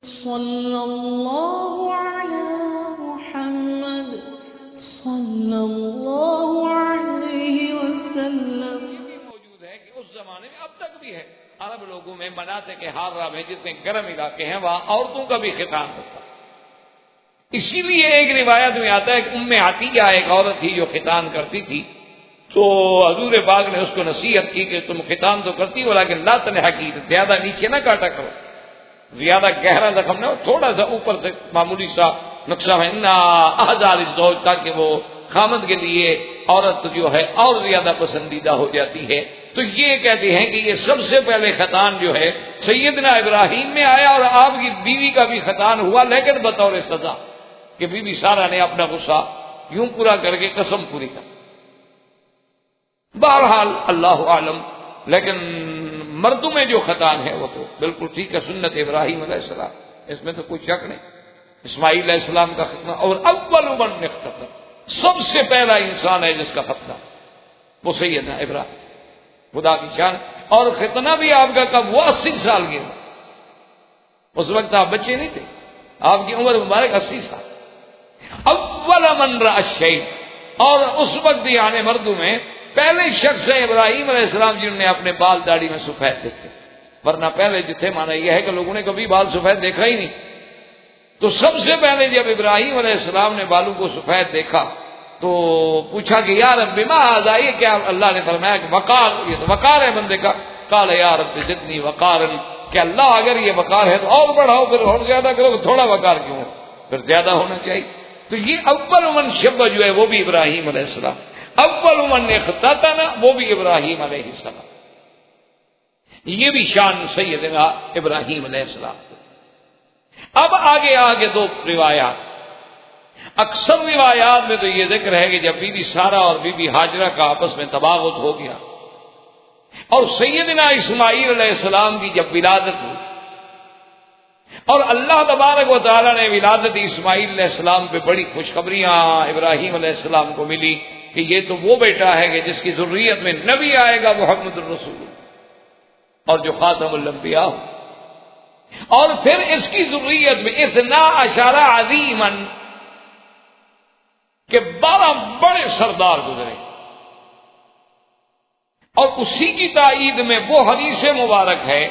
صلی اللہ علی محمد صلی اللہ علیہ وسلم موجود ہے کہ اس زمانے میں اب تک بھی ہے عرب لوگوں میں مناطق کے حارہ میں جتنے گرم علاقے ہیں وہاں عورتوں کا بھی ختان ہوتا ہے۔ اسی لیے ایک روایت میں آتا ہے کہ ام عطیہ ایک عورت تھی جو ختان کرتی تھی، تو حضور پاک نے اس کو نصیحت کی کہ تم ختان تو کرتی ہو لیکن لا تنحکی، زیادہ نیچے نہ کاٹا کرو، زیادہ گہرا زخم نہ ہو، تھوڑا سا اوپر سے معمولی سا نقصہ ہے نا احزار الزوج، تاکہ وہ خامد کے لیے عورت جو ہے اور زیادہ پسندیدہ ہو جاتی ہے۔ تو یہ کہتے ہیں کہ یہ سب سے پہلے ختان جو ہے سیدنا ابراہیم میں آیا، اور آپ کی بیوی کا بھی ختان ہوا لیکن بطور سزا کہ بی بی سارہ نے اپنا غصہ یوں پورا کر کے قسم پوری کر۔ بہرحال اللہ عالم، لیکن مردوں میں جو ختان ہے وہ تو بالکل ٹھیک ہے، سنت ابراہیم علیہ السلام، اس میں تو کوئی شک نہیں۔ اسماعیل علیہ السلام کا ختنہ، اور اول من اختتن، سب سے پہلا انسان ہے جس کا ختنہ وہ سیدنا ابراہیم، خدا کی شان۔ اور ختنہ بھی آپ کا کب وہ 80 سال کے، اس وقت آپ بچے نہیں تھے، آپ کی عمر مبارک 80 سال۔ اول من رأى الشیب، اور اس وقت یعنی مردوں میں پہلے شخص ہے ابراہیم علیہ السلام جنہوں نے اپنے بال داڑھی میں سفید دیکھے، ورنہ پہلے جو تھے مانا یہ ہے کہ لوگوں نے کبھی بال سفید دیکھا ہی نہیں۔ تو سب سے پہلے جب ابراہیم علیہ السلام نے بالوں کو سفید دیکھا تو پوچھا کہ یا رب بما ھذا، یہ کیا؟ اللہ نے فرمایا کہ وقار، یہ تو وقار ہے بندے کا۔ قال یا رب زدنی وقارا، کہ اللہ اگر یہ وقار ہے تو اور بڑھاؤ، پھر اور زیادہ کرو، تھوڑا وقار کیوں ہے، پھر زیادہ ہونا چاہیے۔ تو یہ اول من شب جو ہے وہ بھی ابراہیم علیہ السلام، اول من اختتن وہ بھی ابراہیم علیہ السلام، یہ بھی شان سیدنا ابراہیم علیہ السلام۔ اب آگے دو روایات، اکثر روایات میں تو یہ ذکر ہے کہ جب بی بی سارہ اور بی بی ہاجرہ کا آپس میں تباغت ہو گیا اور سیدنا اسماعیل علیہ السلام کی جب ولادت ہوئی، اور اللہ تبارک و تعالیٰ نے ولادت اسماعیل علیہ السلام پہ بڑی خوشخبریاں ابراہیم علیہ السلام کو ملی کہ یہ تو وہ بیٹا ہے کہ جس کی ذریت میں نبی آئے گا محمد الرسول، اور جو خاتم الانبیاء ہو، اور پھر اس کی ذریت میں 12 عظیما، کہ 12 بڑے سردار گزرے، اور اسی کی تائید میں وہ حدیث مبارک ہے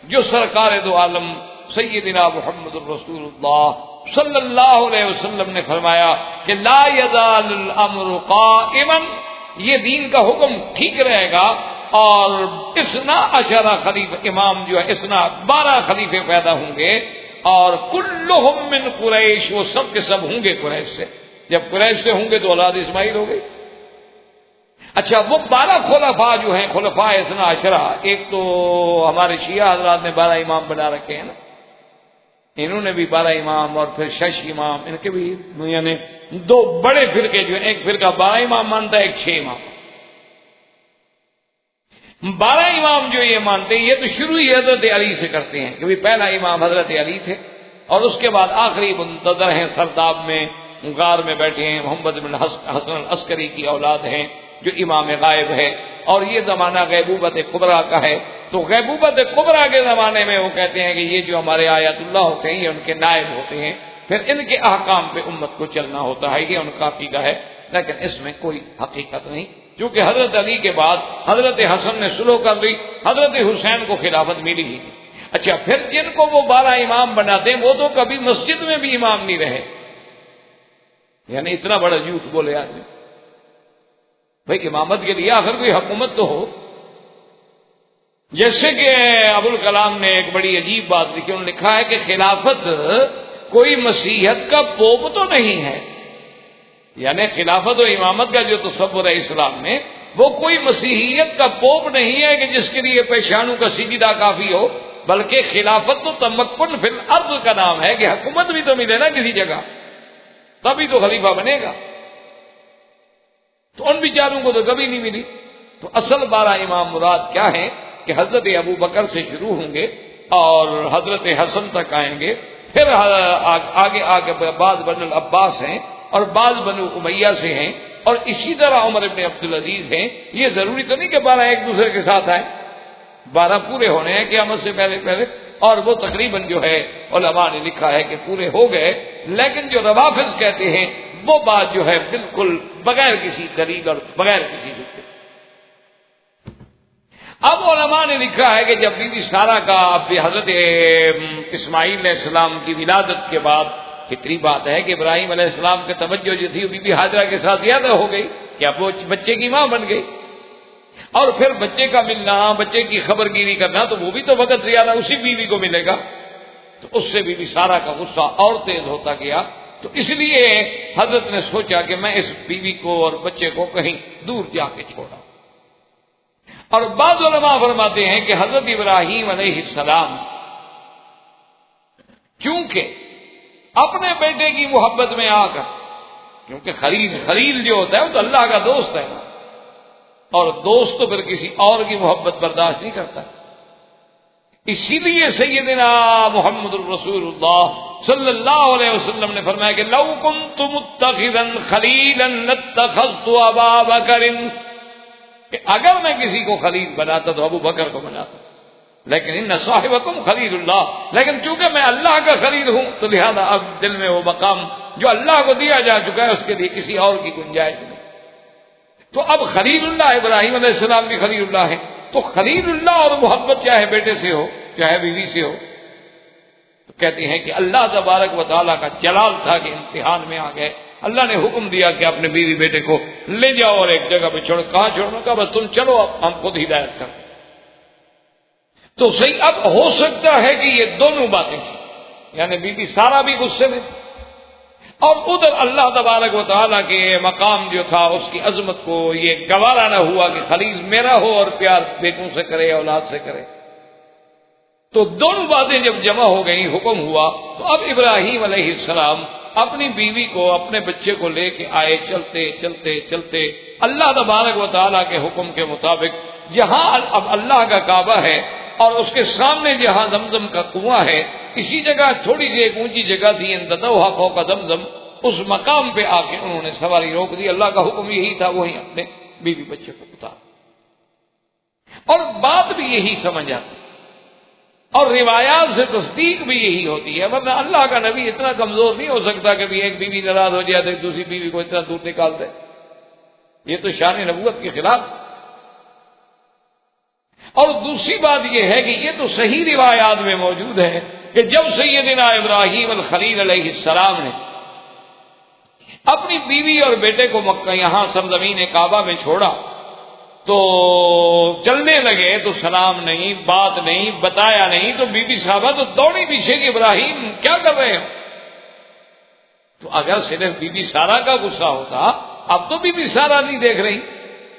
جو سرکار دو عالم سیدنا محمد الرسول اللہ صلی اللہ علیہ وسلم نے فرمایا کہ لا یزال الامر قائما، یہ دین کا حکم ٹھیک رہے گا، اور 12 خلیفہ امام جو ہے 12 خلیفے پیدا ہوں گے، اور کلہم من قریش، وہ سب کے سب ہوں گے قریش سے۔ جب قریش سے ہوں گے تو اولاد اسماعیل ہو گئی۔ اچھا، وہ 12 خلفاء جو ہیں، خلفاء 12، ایک تو ہمارے شیعہ حضرات نے 12 امام بنا رکھے ہیں نا، انہوں نے بھی 12 امام، اور پھر 6 امام، ان کے بھی یعنی 2 بڑے فرقے جو ہیں، ایک فرقہ 12 امام مانتا ہے، ایک 6 امام۔ 12 امام جو یہ مانتے ہیں، یہ تو شروع ہی حضرت علی سے کرتے ہیں، کیونکہ پہلا امام حضرت علی تھے، اور اس کے بعد آخری منتظر ہیں، سرداب میں غار میں بیٹھے ہیں، محمد بن حسن العسکری کی اولاد ہیں جو امام غائب ہے، اور یہ زمانہ غیبوبت کبریٰ کا ہے۔ تو غیبوبت کبریٰ کے زمانے میں وہ کہتے ہیں کہ یہ جو ہمارے آیت اللہ ہوتے ہیں یہ ان کے نائب ہوتے ہیں، پھر ان کے احکام پہ امت کو چلنا ہوتا ہے، یہ ان کا عقیدہ ہے، لیکن اس میں کوئی حقیقت نہیں، کیونکہ حضرت علی کے بعد حضرت حسن نے سلو کر لی، حضرت حسین کو خلافت ملی ہی نہیں۔ اچھا، پھر جن کو وہ 12 امام بناتے ہیں وہ تو کبھی مسجد میں بھی امام نہیں رہے، یعنی اتنا بڑا جھوٹ بولے آدمی۔ بھائی امامت کے لیے آخر کوئی حکومت تو ہو۔ جیسے کہ ابوالکلام نے ایک بڑی عجیب بات لکھی، انہوں نے لکھا ہے کہ خلافت کوئی مسیحیت کا پوپ تو نہیں ہے، یعنی خلافت و امامت کا جو تصور ہے اسلام میں، وہ کوئی مسیحیت کا پوپ نہیں ہے کہ جس کے لیے پیشانوں کا سجدہ کافی ہو، بلکہ خلافت تو تمکن فی الارض کا نام ہے، کہ حکومت بھی تو ملے نا کسی جگہ، تبھی تو خلیفہ بنے گا۔ تو ان بیچاروں کو تو کبھی نہیں ملی۔ تو اصل 12 امام مراد کیا ہیں کہ حضرت ابو بکر سے شروع ہوں گے اور حضرت حسن تک آئیں گے، پھر آگے بعض بنو العباس ہیں اور بعض بنو امیہ سے ہیں، اور اسی طرح عمر ابن عبدالعزیز ہیں۔ یہ ضروری تو نہیں کہ 12 ایک دوسرے کے ساتھ آئیں، 12 پورے ہونے ہیں قیامت سے پہلے، اور وہ تقریباً جو ہے علماء نے لکھا ہے کہ پورے ہو گئے، لیکن جو روافض کہتے ہیں وہ بات جو ہے بالکل بغیر کسی دلیل اور بغیر کسی حجت۔ اب علماء نے لکھا ہے کہ جب بی بی سارہ کا حضرت اسماعیل علیہ السلام کی ولادت کے بعد فطری بات ہے کہ ابراہیم علیہ السلام کی توجہ جو تھی وہ بی بی ہاجرہ کے ساتھ زیادہ ہو گئی کہ اب وہ بچے کی ماں بن گئی، اور پھر بچے کا ملنا، بچے کی خبر گیری کرنا، تو وہ بھی تو وقت زیادہ اسی بیوی کو ملے گا، تو اس سے بی بی سارہ کا غصہ اور تیز ہوتا گیا۔ تو اس لیے حضرت نے سوچا کہ میں اس بیوی کو اور بچے کو کہیں دور جا کے چھوڑا۔ اور بعض علماء فرماتے ہیں کہ حضرت ابراہیم علیہ السلام چونکہ اپنے بیٹے کی محبت میں آ کر، کیونکہ خلیل جو ہوتا ہے وہ تو اللہ کا دوست ہے، اور دوست تو پھر کسی اور کی محبت برداشت نہیں کرتا، اسی لیے سیدنا محمد الرسول اللہ صلی اللہ علیہ وسلم نے فرمایا کہ لو کنت متخذا خلیلا لاتخذت ابا بکر، کہ اگر میں کسی کو خلیل بناتا تو ابو بکر کو بناتا، لیکن ان صاحبکم خلیل اللہ، لیکن چونکہ میں اللہ کا خلیل ہوں تو لہذا اب دل میں وہ مقام جو اللہ کو دیا جا چکا ہے اس کے لیے کسی اور کی گنجائش نہیں۔ تو اب خلیل اللہ ابراہیم علیہ السلام بھی خلیل اللہ ہے، تو خلیل اللہ اور محبت چاہے بیٹے سے ہو چاہے بیوی سے ہو، تو کہتے ہیں کہ اللہ تبارک و تعالیٰ کا جلال تھا کہ امتحان میں آ گئے، اللہ نے حکم دیا کہ اپنے بیوی بیٹے کو لے جاؤ اور ایک جگہ پہ چھوڑو، کہاں چھوڑنا، کہا بس تم چلو، اب ہم خود ہدایت کریں۔ تو صحیح اب ہو سکتا ہے کہ یہ دونوں باتیں تھیں، یعنی بی بی سارہ بھی غصے میں تھی، اور ادھر اللہ تبارک و تعالیٰ کے مقام جو تھا اس کی عظمت کو یہ گوارا نہ ہوا کہ خلیل میرا ہو اور پیار بیٹوں سے کرے اولاد سے کرے۔ تو دونوں باتیں جب جمع ہو گئیں، حکم ہوا، تو اب ابراہیم علیہ السلام اپنی بیوی کو اپنے بچے کو لے کے آئے، چلتے چلتے چلتے اللہ تبارک و تعالیٰ کے حکم کے مطابق جہاں اب اللہ کا کعبہ ہے اور اس کے سامنے جہاں زمزم کا کنواں ہے، اسی جگہ تھوڑی سی ایک اونچی جگہ تھی، انددوھا فوق زمزم، اس مقام پہ آ کے انہوں نے سواری روک دی۔ اللہ کا حکم یہی تھا، وہیں اپنے بیوی بچے کو اتار، اور بات بھی یہی سمجھ آتی اور روایات سے تصدیق بھی یہی ہوتی ہے، ورنہ اللہ کا نبی اتنا کمزور نہیں ہو سکتا کہ بھی ایک بیوی ناراض ہو جائے تو دوسری بیوی کو اتنا دور نکال دے، یہ تو شان نبوت کے خلاف۔ اور دوسری بات یہ ہے کہ یہ تو صحیح روایات میں موجود ہے کہ جب سیدنا ابراہیم الخلیل علیہ السلام نے اپنی بیوی اور بیٹے کو مکہ یہاں سرزمین کعبہ میں چھوڑا تو چلنے لگے تو سلام نہیں، بات نہیں، بتایا نہیں، تو بی بی صاحبہ تو دوڑی پیچھے کہ ابراہیم کیا کر رہے ہو؟ تو اگر صرف بی بی سارہ کا غصہ ہوتا، اب تو بی بی سارہ نہیں دیکھ رہی،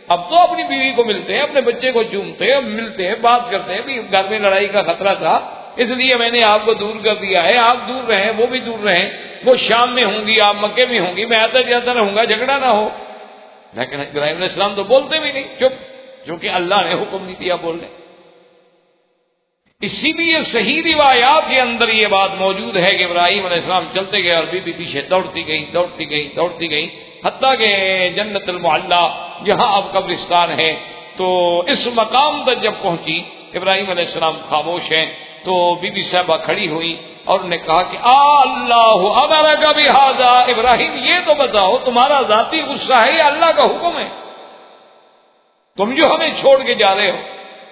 اب تو اپنی بیوی کو ملتے ہیں، اپنے بچے کو چومتے ہیں، ملتے ہیں، بات کرتے ہیں، بھی گھر میں لڑائی کا خطرہ تھا اس لیے میں نے آپ کو دور کر دیا ہے، آپ دور رہیں، وہ بھی دور رہیں، وہ شام میں ہوں گی، آپ مکے میں ہوں گی، میں آتا جاتا رہوں گا، جھگڑا نہ ہو۔ لیکن ابراہیم علیہ السلام تو بولتے بھی نہیں، چپ، کیونکہ اللہ نے حکم نہیں دیا بولنے۔ اسی لیے صحیح روایات کے اندر یہ بات موجود ہے کہ ابراہیم علیہ السلام چلتے گئے اور بی بی پیچھے دوڑتی گئی دوڑتی گئی دوڑتی گئی، حتیٰ کہ جنت المعلیٰ جہاں اب قبرستان ہے، تو اس مقام تک جب پہنچی، ابراہیم علیہ السلام خاموش ہیں، تو بی بی صاحبہ کھڑی ہوئی اور نے کہا کہ اللہ امرک بہذا، ابراہیم یہ تو بتاؤ تمہارا ذاتی غصہ ہے یا اللہ کا حکم ہے؟ تم جو ہمیں چھوڑ کے جا رہے ہو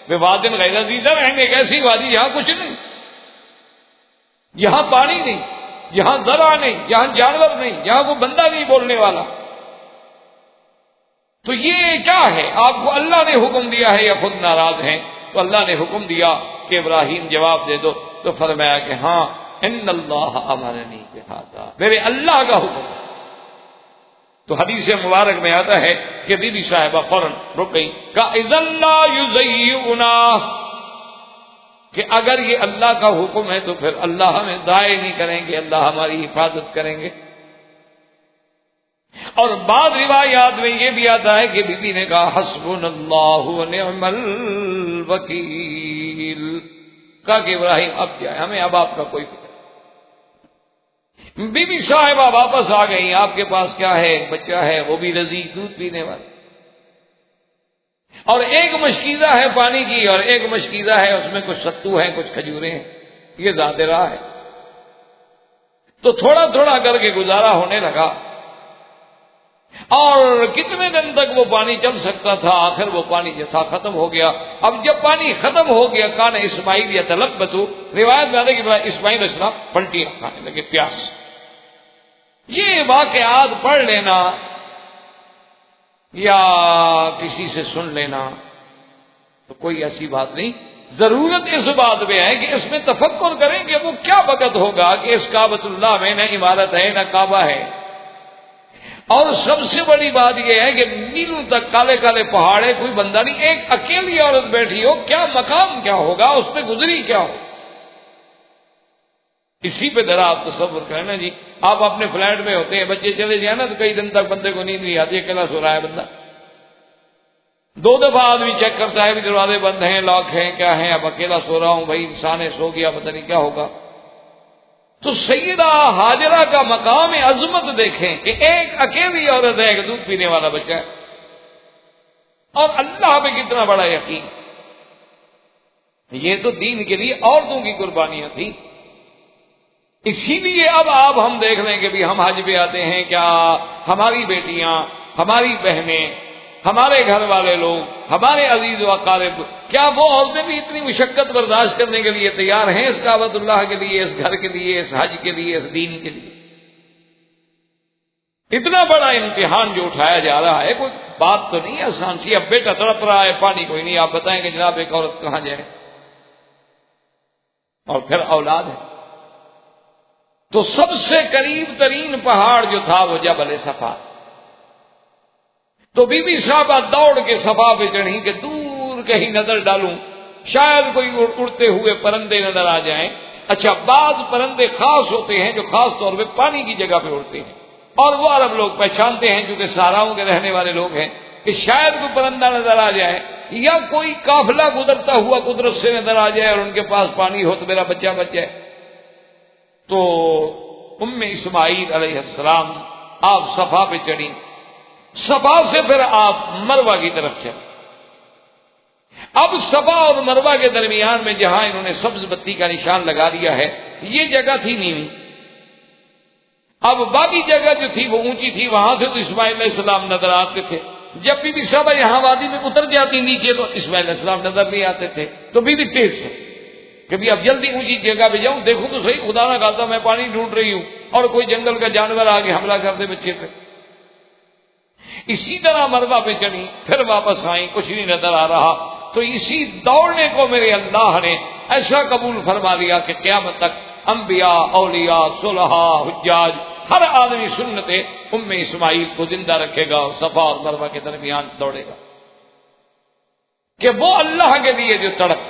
وادٍ غیر ذی زرع، ایک ایسی وادی جہاں کچھ نہیں، جہاں پانی نہیں، جہاں زرع نہیں، جہاں جانور نہیں، جہاں کوئی بندہ نہیں بولنے والا، تو یہ کیا ہے؟ آپ کو اللہ نے حکم دیا ہے یا خود ناراض ہیں؟ تو اللہ نے حکم دیا کہ ابراہیم جواب دے دو، تو فرمایا کہ ہاں ان اللہ امرنی بہذا، میرے اللہ کا حکم ہے۔ تو حدیث مبارک میں آتا ہے کہ بی بی صاحبہ فوراً رک گئی، کہا اذا لا یضیعنا، کہ اگر یہ اللہ کا حکم ہے تو پھر اللہ ہمیں ضائع نہیں کریں گے، اللہ ہماری حفاظت کریں گے۔ اور بعض روایات میں یہ بھی آتا ہے کہ بی بی نے کہا حسبنا اللہ ونعم الوکیل، کہا کہ ابراہیم اب کیا ہے، ہمیں اب آپ کا کوئی فکر۔ بی بی صاحبہ واپس آ گئی، آپ کے پاس کیا ہے؟ ایک بچہ ہے، وہ بھی لذیذ دودھ پینے والا، اور ایک مشکیزہ ہے پانی کی، اور ایک مشکیزہ ہے اس میں کچھ ستو ہے، کچھ کھجورے ہیں۔ یہ ذات راہ ہے۔ تو تھوڑا تھوڑا کر کے گزارا ہونے لگا، اور کتنے دن تک وہ پانی چل سکتا تھا، آخر وہ پانی جو تھا ختم ہو گیا۔ اب جب پانی ختم ہو گیا، کان اسماعیل یتلبتو، روایت میں آتا ہے کہ اسماعیل علیہ السلام پلٹیاں کھانے لگے پیاس۔ یہ واقعات پڑھ لینا یا کسی سے سن لینا تو کوئی ایسی بات نہیں، ضرورت اس بات میں ہے کہ اس میں تفکر کریں کہ وہ کیا وقت ہوگا کہ اس کعبۃ اللہ میں نہ عمارت ہے نہ کعبہ ہے، اور سب سے بڑی بات یہ ہے کہ میلوں تک کالے کالے پہاڑ ہے، کوئی بندہ نہیں، ایک اکیلی عورت بیٹھی ہو، کیا مقام کیا ہوگا، اس پہ گزری کیا ہو۔ اسی پہ ذرا آپ تصور کریں نا جی، آپ اپنے فلیٹ میں ہوتے ہیں، بچے چلے جائیں نا تو کئی دن تک بندے کو نیند نہیں آتی، اکیلا سو رہا ہے بندہ، 2 دفعہ آدمی چیک کرتا ہے کہ دروازے بند ہیں، لاک ہیں، کیا ہیں، اب اکیلا سو رہا ہوں، بھائی انسان ہے، سو گیا، پتہ نہیں کیا ہوگا۔ تو سیدہ ہاجرہ کا مقام عظمت دیکھیں کہ ایک اکیلی عورت ہے، ایک دودھ پینے والا بچہ ہے، اور اللہ پہ کتنا بڑا یقین۔ یہ تو دین کے لیے عورتوں کی قربانیاں تھیں۔ اسی لیے اب آپ ہم دیکھ لیں کہ بھی ہم حج پہ آتے ہیں، کیا ہماری بیٹیاں، ہماری بہنیں، ہمارے گھر والے لوگ، ہمارے عزیز و اقارب، کیا وہ عورتیں بھی اتنی مشقت برداشت کرنے کے لیے تیار ہیں اس کعبۃ اللہ کے لیے، اس گھر کے لیے، اس حج کے لیے، اس دین کے لیے؟ اتنا بڑا امتحان جو اٹھایا جا رہا ہے، کوئی بات تو نہیں آسان سی۔ اب بیٹا تڑپ رہا ہے، پانی کوئی نہیں، آپ بتائیں کہ جناب ایک عورت کہاں جائے، اور پھر اولاد ہے۔ تو سب سے قریب ترین پہاڑ جو تھا وہ جبل صفا، تو بی بی صاحبہ دوڑ کے صفا پہ چڑھی کہ دور کہیں نظر ڈالوں، شاید کوئی اڑتے ہوئے پرندے نظر آ جائیں۔ اچھا، بعض پرندے خاص ہوتے ہیں جو خاص طور پہ پانی کی جگہ پہ اڑتے ہیں، اور وہ عرب لوگ پہچانتے ہیں چونکہ صحراؤں کے رہنے والے لوگ ہیں کہ شاید کوئی پرندہ نظر آ جائے، یا کوئی قافلہ گزرتا ہوا قدرت سے نظر آ جائے اور ان کے پاس پانی ہو تو میرا بچہ بچ جائے۔ تو ام اسماعیل علیہ السلام آپ صفا پہ چڑھی، صفا سے پھر آپ مروہ کی طرف چلے۔ اب صفا اور مروہ کے درمیان میں جہاں انہوں نے سبز بتی کا نشان لگا دیا ہے، یہ جگہ تھی نیوی۔ اب باقی جگہ جو تھی وہ اونچی تھی، وہاں سے تو اسماعیل علیہ السلام نظر آتے تھے۔ جب بی بی صاحبہ یہاں وادی میں اتر جاتی نیچے تو اسماعیل علیہ السلام نظر نہیں آتے تھے، تو بی بی تیز سے کہ بھی اب جلدی اونچی جگہ پہ جاؤں، دیکھوں تو صحیح، خدا نہ خاصا میں پانی ڈھونڈ رہی ہوں اور کوئی جنگل کا جانور آگے حملہ کر دے بچے پہ۔ اسی طرح مروہ پہ چڑھی، پھر واپس آئیں، کچھ نہیں نظر آ رہا۔ تو اسی دوڑنے کو میرے اللہ نے ایسا قبول فرما لیا کہ قیامت تک انبیاء، اولیاء، صلحاء، حجاج، ہر آدمی سنت ام اسماعیل کو زندہ رکھے گا اور صفا اور مروہ کے درمیان دوڑے گا، کہ وہ اللہ کے لیے جو تڑپ،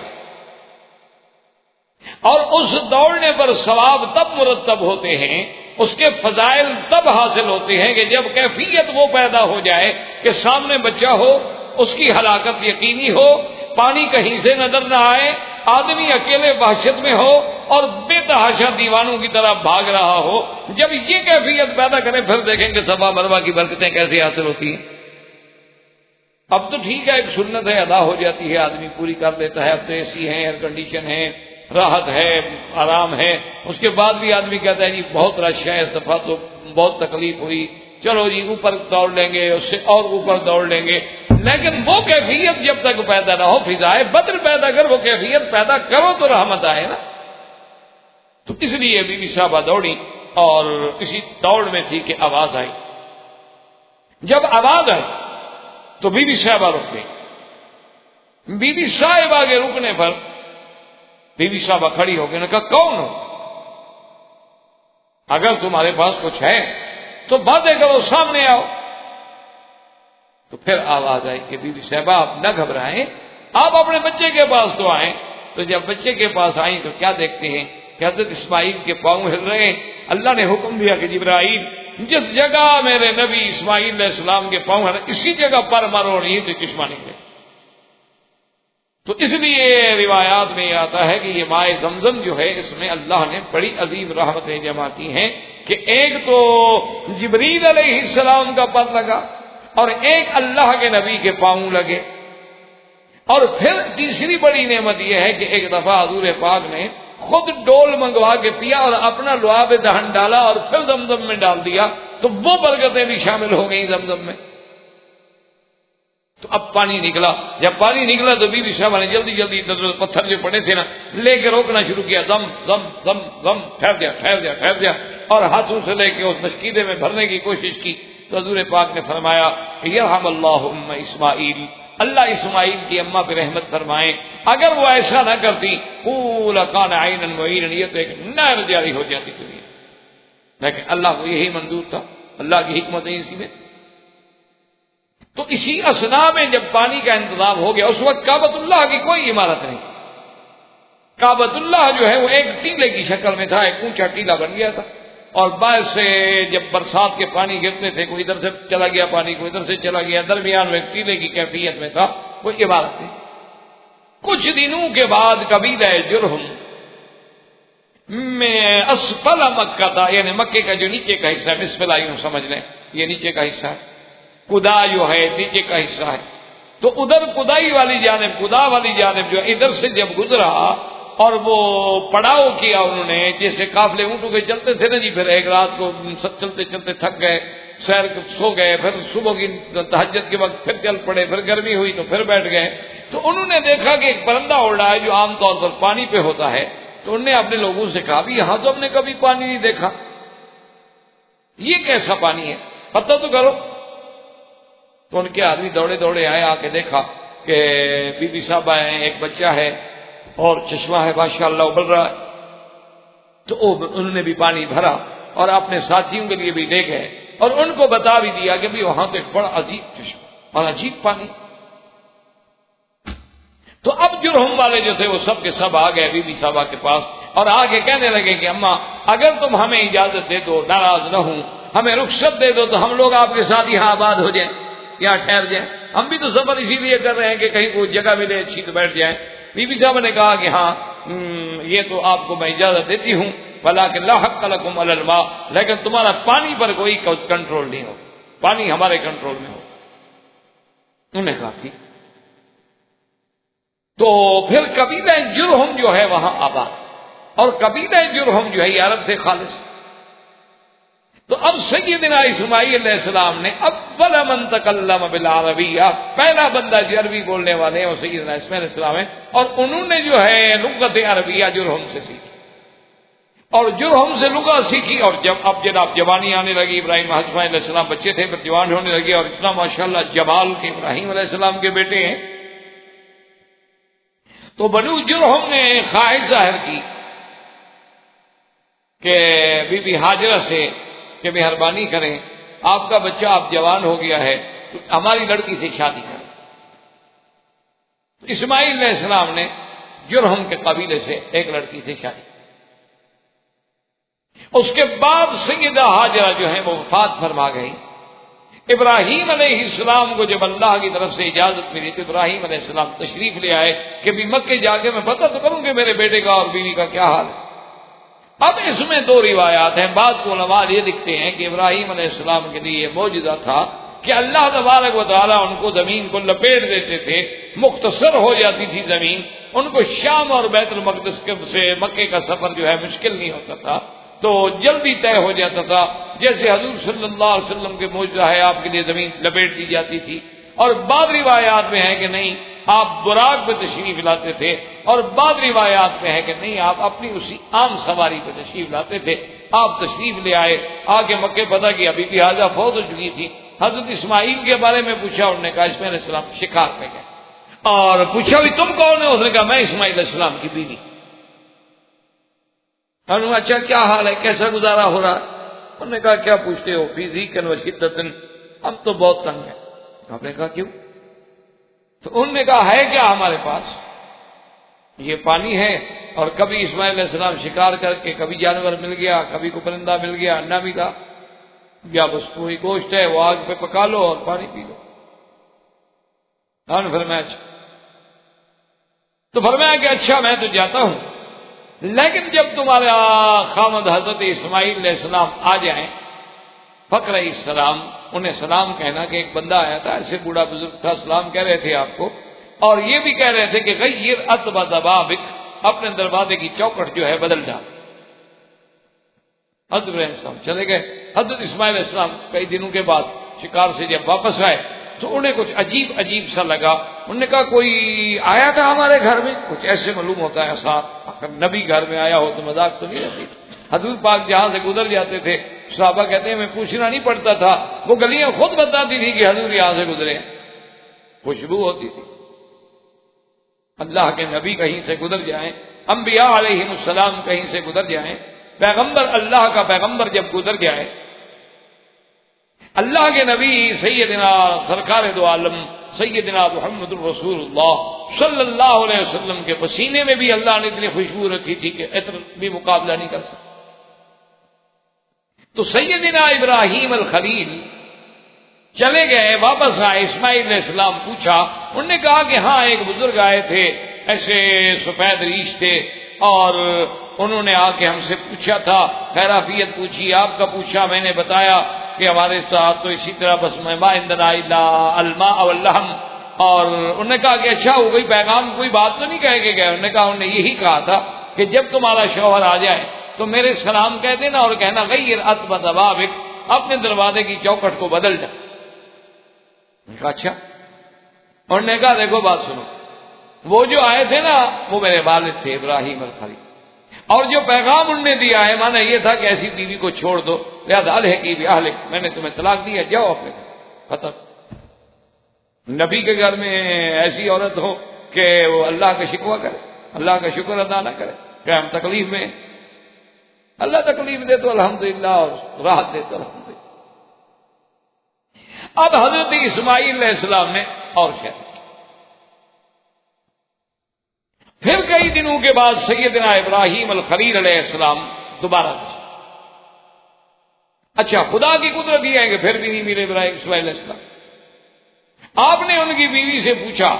اور اس دوڑنے پر ثواب تب مرتب ہوتے ہیں، اس کے فضائل تب حاصل ہوتے ہیں کہ جب کیفیت وہ پیدا ہو جائے کہ سامنے بچہ ہو، اس کی ہلاکت یقینی ہو، پانی کہیں سے نظر نہ آئے، آدمی اکیلے وحشت میں ہو اور بے تحاشا دیوانوں کی طرح بھاگ رہا ہو۔ جب یہ کیفیت پیدا کرے پھر دیکھیں کہ صفا مروہ کی برکتیں کیسے حاصل ہوتی ہیں۔ اب تو ٹھیک ہے، ایک سنت ہے، ادا ہو جاتی ہے، آدمی پوری کر لیتا ہے، اب تو اے سی ہے، ایئر کنڈیشن ہے، راحت ہے، آرام ہے، اس کے بعد بھی آدمی کہتا ہے جی بہت رش ہے، اس دفعہ تو بہت تکلیف ہوئی، چلو جی اوپر دوڑ لیں گے، اس سے اور اوپر دوڑ لیں گے۔ لیکن وہ کیفیت جب تک پیدا نہ ہو، فضائے بدر پیدا کر، وہ کیفیت پیدا کرو تو رحمت آئے نا۔ تو اس لیے بی بی صاحبہ دوڑی، اور اسی دوڑ میں تھی کہ آواز آئی۔ جب آواز آئی تو بی بی صاحبہ رک گئی۔ بی بی صاحبہ کے رکنے پر بی بی صاحبہ کھڑی ہو گئی، نے کہا کون ہو؟ اگر تمہارے پاس کچھ ہے تو باتیں کرو، سامنے آؤ۔ تو پھر آواز آئی کہ بی بی صاحبہ آپ نہ گھبرائیں، آپ اپنے بچے کے پاس تو آئیں۔ تو جب بچے کے پاس آئیں تو کیا دیکھتے ہیں کہ حضرت اسماعیل کے پاؤں ہل رہے ہیں۔ اللہ نے حکم دیا کہ جبرائیل جس جگہ میرے نبی اسماعیل علیہ السلام کے پاؤں ہل رہے اسی جگہ پر مارو، اور یہیں سے چشمہ نکلے۔ تو اس لیے روایات میں یہ آتا ہے کہ یہ مائے زمزم جو ہے، اس میں اللہ نے بڑی عظیم رحمتیں جمع کی ہیں کہ ایک تو جبریل علیہ السلام کا پر لگا، اور ایک اللہ کے نبی کے پاؤں لگے، اور پھر تیسری بڑی نعمت یہ ہے کہ ایک دفعہ حضور پاک نے خود ڈول منگوا کے پیا اور اپنا لعاب دہن ڈالا اور پھر زمزم میں ڈال دیا تو وہ برکتیں بھی شامل ہو گئیں زمزم میں. تو اب پانی نکلا. جب پانی نکلا تو بی بی صاحبہ نے جلدی جلدی پتھر جو پڑے تھے نا لے کے روکنا شروع کیا. زم زم زم زم ٹھہر جا ٹھہر جا ٹھہر جا, اور ہاتھوں سے لے کے اس مشکیدے میں بھرنے کی کوشش کی. تو حضور پاک نے فرمایا یرحم اللہ ام اسماعیل, اللہ اسماعیل کی اماں پہ رحمت فرمائیں, اگر وہ ایسا نہ کرتی قول کان عینا معینا, یہ تو ایک نہر جاری ہو جاتی دنیا. لیکن اللہ کو یہی منظور تھا, اللہ کی حکمت ہے اسی میں. تو اسی اسنا میں جب پانی کا انتظام ہو گیا, اس وقت کعبۃ اللہ کی کوئی عمارت نہیں. کعبۃ اللہ جو ہے وہ ایک ٹیلے کی شکل میں تھا, ایک اونچا ٹیلا بن گیا تھا, اور باہر سے جب برسات کے پانی گرتے تھے, کوئی ادھر سے چلا گیا پانی, کوئی ادھر سے چلا گیا, درمیان میں ٹیلے کی کیفیت میں تھا, کوئی عمارت نہیں. کچھ دنوں کے بعد قبیلہ جرہم میں اسفل مکہ تھا, یعنی مکے کا جو نیچے کا حصہ ہے, بسم اللہ یوں سمجھ لیں یہ نیچے کا حصہ ہے, قدا جو ہے نیچے کا حصہ ہے. تو ادھر قدائی والی جانب, قدا والی جانب جو ادھر سے جب گزرا اور وہ پڑاؤ کیا انہوں نے, جیسے قافلے اونٹوں کے چلتے تھے نا جی, پھر ایک رات کو چلتے چلتے تھک گئے, سیر سو گئے, پھر صبح کی تہجد کے وقت پھر چل پڑے, پھر گرمی ہوئی تو پھر بیٹھ گئے. تو انہوں نے دیکھا کہ ایک پرندہ اڑ رہا ہے جو عام طور پر پانی پہ ہوتا ہے. تو انہوں نے اپنے لوگوں سے کہا بھی یہاں تو ہم نے کبھی پانی نہیں دیکھا, یہ کیسا پانی ہے, پتہ تو کرو. تو ان کے آدمی دوڑے دوڑے آئے, آ کے دیکھا کہ بی بی صاحب آئے ہیں, ایک بچہ ہے اور چشمہ ہے ماشاءاللہ ابل رہا ہے. تو انہوں نے بھی پانی بھرا اور اپنے ساتھیوں کے لیے بھی لے گئے, اور ان کو بتا بھی دیا کہ بھی وہاں تو ایک بڑا عجیب چشمہ اور عجیب پانی. تو اب جرہم والے جو تھے وہ سب کے سب آ گئے بی بی صاحبہ کے پاس, اور آگے کہنے لگے کہ اماں اگر تم ہمیں اجازت دے دو, ناراض نہ ہوں, ہمیں رخصت دے دو, تو ہم لوگ آپ کے ساتھ یہاں آباد ہو جائیں, یہاں ٹھہر جائیں. ہم بھی تو سفر اسی لیے کر رہے ہیں کہ کہیں کوئی جگہ ملے اچھی تو بیٹھ جائیں. بی بی صاحب نے کہا کہ ہاں یہ تو آپ کو میں اجازت دیتی ہوں, ولکن لا حق لکم علی الماء, لیکن تمہارا پانی پر کوئی کنٹرول نہیں ہو, پانی ہمارے کنٹرول میں ہو. انہوں نے کہا ٹھیک. تو پھر قبیلہ جرہم جو ہے وہاں آباد, اور قبیلہ جرہم جو ہے یہ عرب سے خالص. تو اب سیدنا اسماعیل علیہ السلام نے اول من تکلم بالعربیہ, پہلا بندہ جو عربی بولنے والے ہیں وہ سیدنا اسماعیل علیہ السلام ہے, اور انہوں نے جو ہے لغت عربیہ جرہم سے سیکھی, اور جرہم سے لغت سیکھی. اور جب اب جناب جوانی آنے لگی, ابراہیم اسماعیل علیہ السلام بچے تھے, پھر جوان ہونے لگے, اور اتنا ماشاءاللہ جمال کے ابراہیم علیہ السلام کے بیٹے ہیں. تو بنو جرہم نے خواہش ظاہر کی کہ بی بی ہاجرہ سے کہ مہربانی کریں, آپ کا بچہ اب جوان ہو گیا ہے, تو ہماری لڑکی سے شادی کریں. تو اسماعیل علیہ السلام نے جرہم کے قبیلے سے ایک لڑکی سے شادی. اس کے بعد سیدہ ہاجرہ جو ہے وہ وفات فرما گئی. ابراہیم علیہ السلام کو جب اللہ کی طرف سے اجازت ملی تو ابراہیم علیہ السلام تشریف لے آئے کہ بھی مکے جا کے میں پتہ تو کروں کہ میرے بیٹے کا اور بیوی کا کیا حال ہے. اب اس میں دو روایات ہیں. بعض علماء یہ لکھتے ہیں کہ ابراہیم علیہ السلام کے لیے یہ معجزہ تھا کہ اللہ تبارک و تعالیٰ ان کو زمین کو لپیٹ دیتے تھے, مختصر ہو جاتی تھی زمین, ان کو شام اور بیت المقدس سے مکے کا سفر جو ہے مشکل نہیں ہوتا تھا, تو جلدی طے ہو جاتا تھا. جیسے حضور صلی اللہ علیہ وسلم کے معجزہ ہے, آپ کے لیے زمین لپیٹ دی جاتی تھی. اور بعض روایات میں ہے کہ نہیں آپ براق پہ تشریف لاتے تھے, اور بعض روایات میں ہے کہ نہیں آپ اپنی اسی عام سواری پہ تشریف لاتے تھے. آپ تشریف لے آئے, آگے مکے پتہ کیا بی بی حاجہ فوت ہو چکی تھی. حضرت اسماعیل کے بارے میں پوچھا, انہوں نے کہا اسماعیل علیہ السلام شکار پہ گئے, اور پوچھا بھی تم کون ہے, اس نے کہا میں اسماعیل علیہ السلام کی بیوی. اچھا کیا حال ہے, کیسا گزارا ہو رہا ہے؟ انہوں نے کہا کیا پوچھتے ہو, فی ضیق و شدۃ, ہم تو بہت تنگ ہیں. آپ نے کہا کیوں؟ تو انہوں نے کہا ہے کیا ہمارے پاس, یہ پانی ہے, اور کبھی اسماعیل علیہ السلام شکار کر کے کبھی جانور مل گیا, کبھی کو پرندہ مل گیا, انڈا ملا, یا بس کوئی گوشت ہے وہ آگ پہ پکا لو اور پانی پی لو. فرمایا اچھا. تو فرمایا کہ اچھا میں تو جاتا ہوں, لیکن جب تمہارا خامد حضرت اسماعیل علیہ السلام آ جائیں, فقر السلام, انہیں سلام کہنا کہ ایک بندہ آیا تھا, ایسے بوڑھا بزرگ تھا, سلام کہہ رہے تھے آپ کو, اور یہ بھی کہہ رہے تھے کہ غیر اتب ضبابک, اپنے دروازے کی چوکٹ جو ہے بدل ڈال. حضرت ابراہیم السلام چلے گئے. حضرت اسماعیل علیہ السلام کئی دنوں کے بعد شکار سے جب واپس آئے تو انہیں کچھ عجیب عجیب سا لگا. انہوں نے کہا کوئی آیا تھا ہمارے گھر میں؟ کچھ ایسے معلوم ہوتا ہے صاحب اگر نبی گھر میں آیا ہو تو مذاق تو نہیں رہتی. حضور پاک جہاں سے گزر جاتے تھے صحابہ کہتے ہیں میں پوچھنا نہیں پڑتا تھا، وہ گلیاں خود بتاتی تھی کہ حضور یہاں سے گزرے. خوشبو ہوتی تھی. اللہ کے نبی کہیں سے گزر جائیں، انبیاء علیہم السلام کہیں سے گزر جائیں، پیغمبر اللہ کا پیغمبر جب گزر جائے، اللہ کے نبی سیدنا سرکار دو عالم سیدنا محمد الرسول اللہ صلی اللہ علیہ وسلم کے پسینے میں بھی اللہ نے اتنی خوشبو رکھی تھی کہ عطر بھی مقابلہ نہیں کر سکتا. تو سیدنا ابراہیم الخلیل چلے گئے، واپس آئے. اسماعیل علیہ السلام پوچھا، انہوں نے کہا کہ ہاں ایک بزرگ آئے تھے، ایسے سفید ریش تھے، اور انہوں نے آ کے ہم سے پوچھا تھا، خیرافیت پوچھی، آپ کا پوچھا، میں نے بتایا کہ ہمارے ساتھ تو اسی طرح بس ما عندنا الا الماء واللحم. اور انہوں نے کہا کہ اچھا ہو گئی، پیغام کوئی بات تو نہیں کہہ کے گئے؟ انہوں نے کہا انہوں نے یہی کہا تھا کہ جب تمہارا شوہر آ جائے تو میرے سلام کہہ دینا اور کہنا غیر عتبۃ بابک، اپنے دروازے کی چوکٹ کو بدل جا. کہا اچھا. اور نے کہا دیکھو بات سنو، وہ جو آئے تھے نا وہ میرے والد تھے ابراہیم الخلیل، اور جو پیغام انہوں نے دیا ہے مانا یہ تھا کہ ایسی بیوی کو چھوڑ دو، لہذا الحقی باہلک، میں نے تمہیں طلاق دیا، جاؤ اپنے گھر. ختم. نبی کے گھر میں ایسی عورت ہو کہ وہ اللہ کا شکوہ کرے، اللہ کا شکر ادا نہ کرے کہ ہم تکلیف میں، اللہ تکلیف دے تو الحمدللہ اور راحت دے تو الحمدللہ. اب حضرت اسماعیل علیہ السلام نے اور شہر. پھر کئی دنوں کے بعد سیدنا ابراہیم الخلیل علیہ السلام دوبارہ. اچھا خدا کی قدرت یہ ہے کہ پھر بھی نہیں ملے ابراہیم اسماعیل علیہ السلام. آپ نے ان کی بیوی سے پوچھا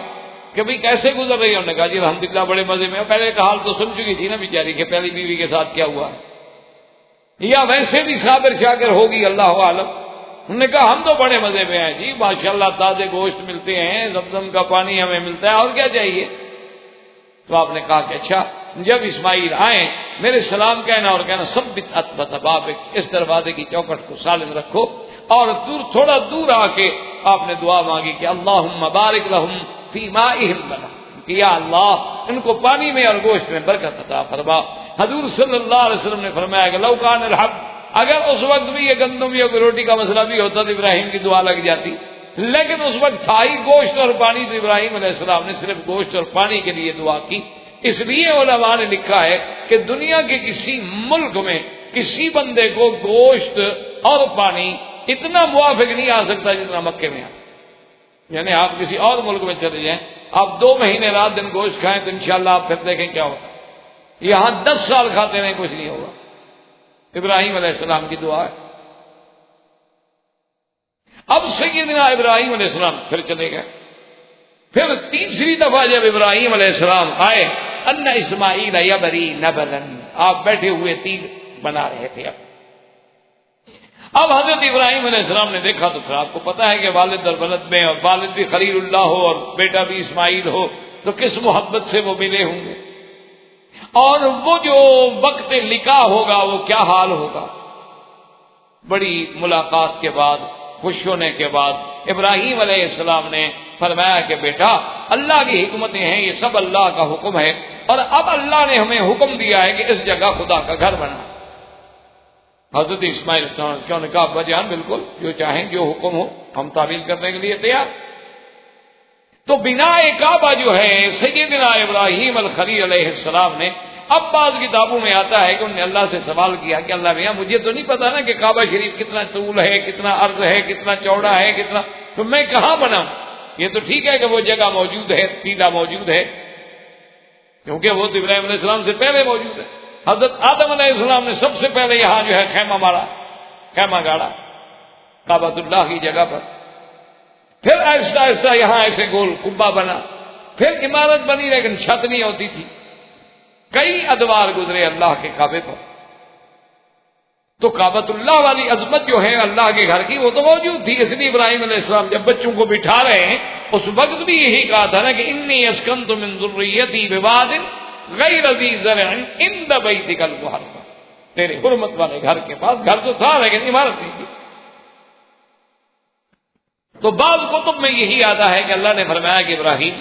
کہ بھئی کیسے گزر رہی ہے؟ انہوں نے کہا جی الحمدللہ بڑے مزے میں. پہلے کا حال تو سن چکی تھی نا بیچاری کہ پہلی بیوی کے ساتھ کیا ہوا ہے، یا ویسے بھی صابر شاکر ہوگی اللہ عالم. انہوں نے کہا ہم تو بڑے مزے میں ہیں جی، ماشاءاللہ تازے گوشت ملتے ہیں، زمزم کا پانی ہمیں ملتا ہے، اور کیا چاہیے. تو آپ نے کہا کہ اچھا جب اسماعیل آئیں میرے سلام کہنا اور کہنا ثبت عتبۃ بابک، اس دروازے کی چوکٹ کو سالم رکھو. اور تھوڑا دور آ کے آپ نے دعا مانگی کہ اللہم بارک لہم فی مائہم ولحم، کہ یا اللہ ان کو پانی میں اور گوشت میں برکت عطا فرما. حضور صلی اللہ علیہ وسلم نے فرمایا کہ لو کان الحب، اگر اس وقت بھی یہ گندم یا روٹی کا مسئلہ بھی ہوتا تو ابراہیم کی دعا لگ جاتی، لیکن اس وقت تھا ہی گوشت اور پانی، تو ابراہیم علیہ السلام نے صرف گوشت اور پانی کے لیے دعا کی. اس لیے علماء نے لکھا ہے کہ دنیا کے کسی ملک میں کسی بندے کو گوشت اور پانی اتنا موافق نہیں آ سکتا جتنا مکے میں آ. یعنی آپ کسی اور ملک میں چلے جائیں، آپ 2 مہینے رات دن گوشت کھائیں تو انشاءاللہ آپ پھر دیکھیں کیا ہوگا. یہاں 10 سال کھاتے رہیں کچھ نہیں ہوگا. ابراہیم علیہ السلام کی دعا ہے. اب سیدنا ابراہیم علیہ السلام پھر چلے گئے. پھر تیسری دفعہ جب ابراہیم علیہ السلام آئے، ان اسماعیل یبری نبلا، آپ بیٹھے ہوئے تیر بنا رہے تھے. اب حضرت ابراہیم علیہ السلام نے دیکھا تو پھر آپ کو پتا ہے کہ والد اور ولد میں، اور والد بھی خلیل اللہ ہو اور بیٹا بھی اسماعیل ہو تو کس محبت سے وہ ملے ہوں گے، اور وہ جو وقت لقاء ہوگا وہ کیا حال ہوگا. بڑی ملاقات کے بعد، خوش ہونے کے بعد ابراہیم علیہ السلام نے فرمایا کہ بیٹا اللہ کی حکمتیں ہیں، یہ سب اللہ کا حکم ہے، اور اب اللہ نے ہمیں حکم دیا ہے کہ اس جگہ خدا کا گھر بنا. حضرت اسماعیل علیہ السلام نے کہا ابا جان بالکل جو چاہیں، جو حکم ہو ہم تعمیل کرنے کے لیے تیار. تو بنا کعبہ جو ہے سیدنا ابراہیم الخلیل علیہ السلام نے، اب بعض کتابوں میں آتا ہے کہ انہوں نے اللہ سے سوال کیا کہ اللہ میاں مجھے تو نہیں پتا نا کہ کعبہ شریف کتنا طول ہے، کتنا عرض ہے، کتنا چوڑا ہے، کتنا، تو میں کہاں بناؤں؟ یہ تو ٹھیک ہے کہ وہ جگہ موجود ہے، ٹیلا موجود ہے، کیونکہ وہ تو ابراہیم علیہ السلام سے پہلے موجود ہے. حضرت آدم علیہ السلام نے سب سے پہلے یہاں جو ہے خیمہ مارا، خیمہ گاڑا کعبۃ اللہ کی جگہ پر. پھر آہستہ آہستہ یہاں ایسے گول قبہ بنا، پھر عمارت بنی لیکن چھت نہیں ہوتی تھی. کئی ادوار گزرے اللہ کے کعبے پر. تو کعبۃ اللہ والی عظمت جو ہے اللہ کے گھر کی وہ تو موجود تھی. اس لیے ابراہیم علیہ السلام جب بچوں کو بٹھا رہے ہیں اس وقت بھی یہی کہا تھا نا کہ انی اسکنت من ذریتی بواد غیر ذی زرع عند بیتک المحرم، تیرے حرمت والے گھر کے پاس، گھر تو تھا لیکن عمارت نہیں تھی۔ تو بعض کتب میں یہی آتا ہے کہ اللہ نے فرمایا کہ ابراہیم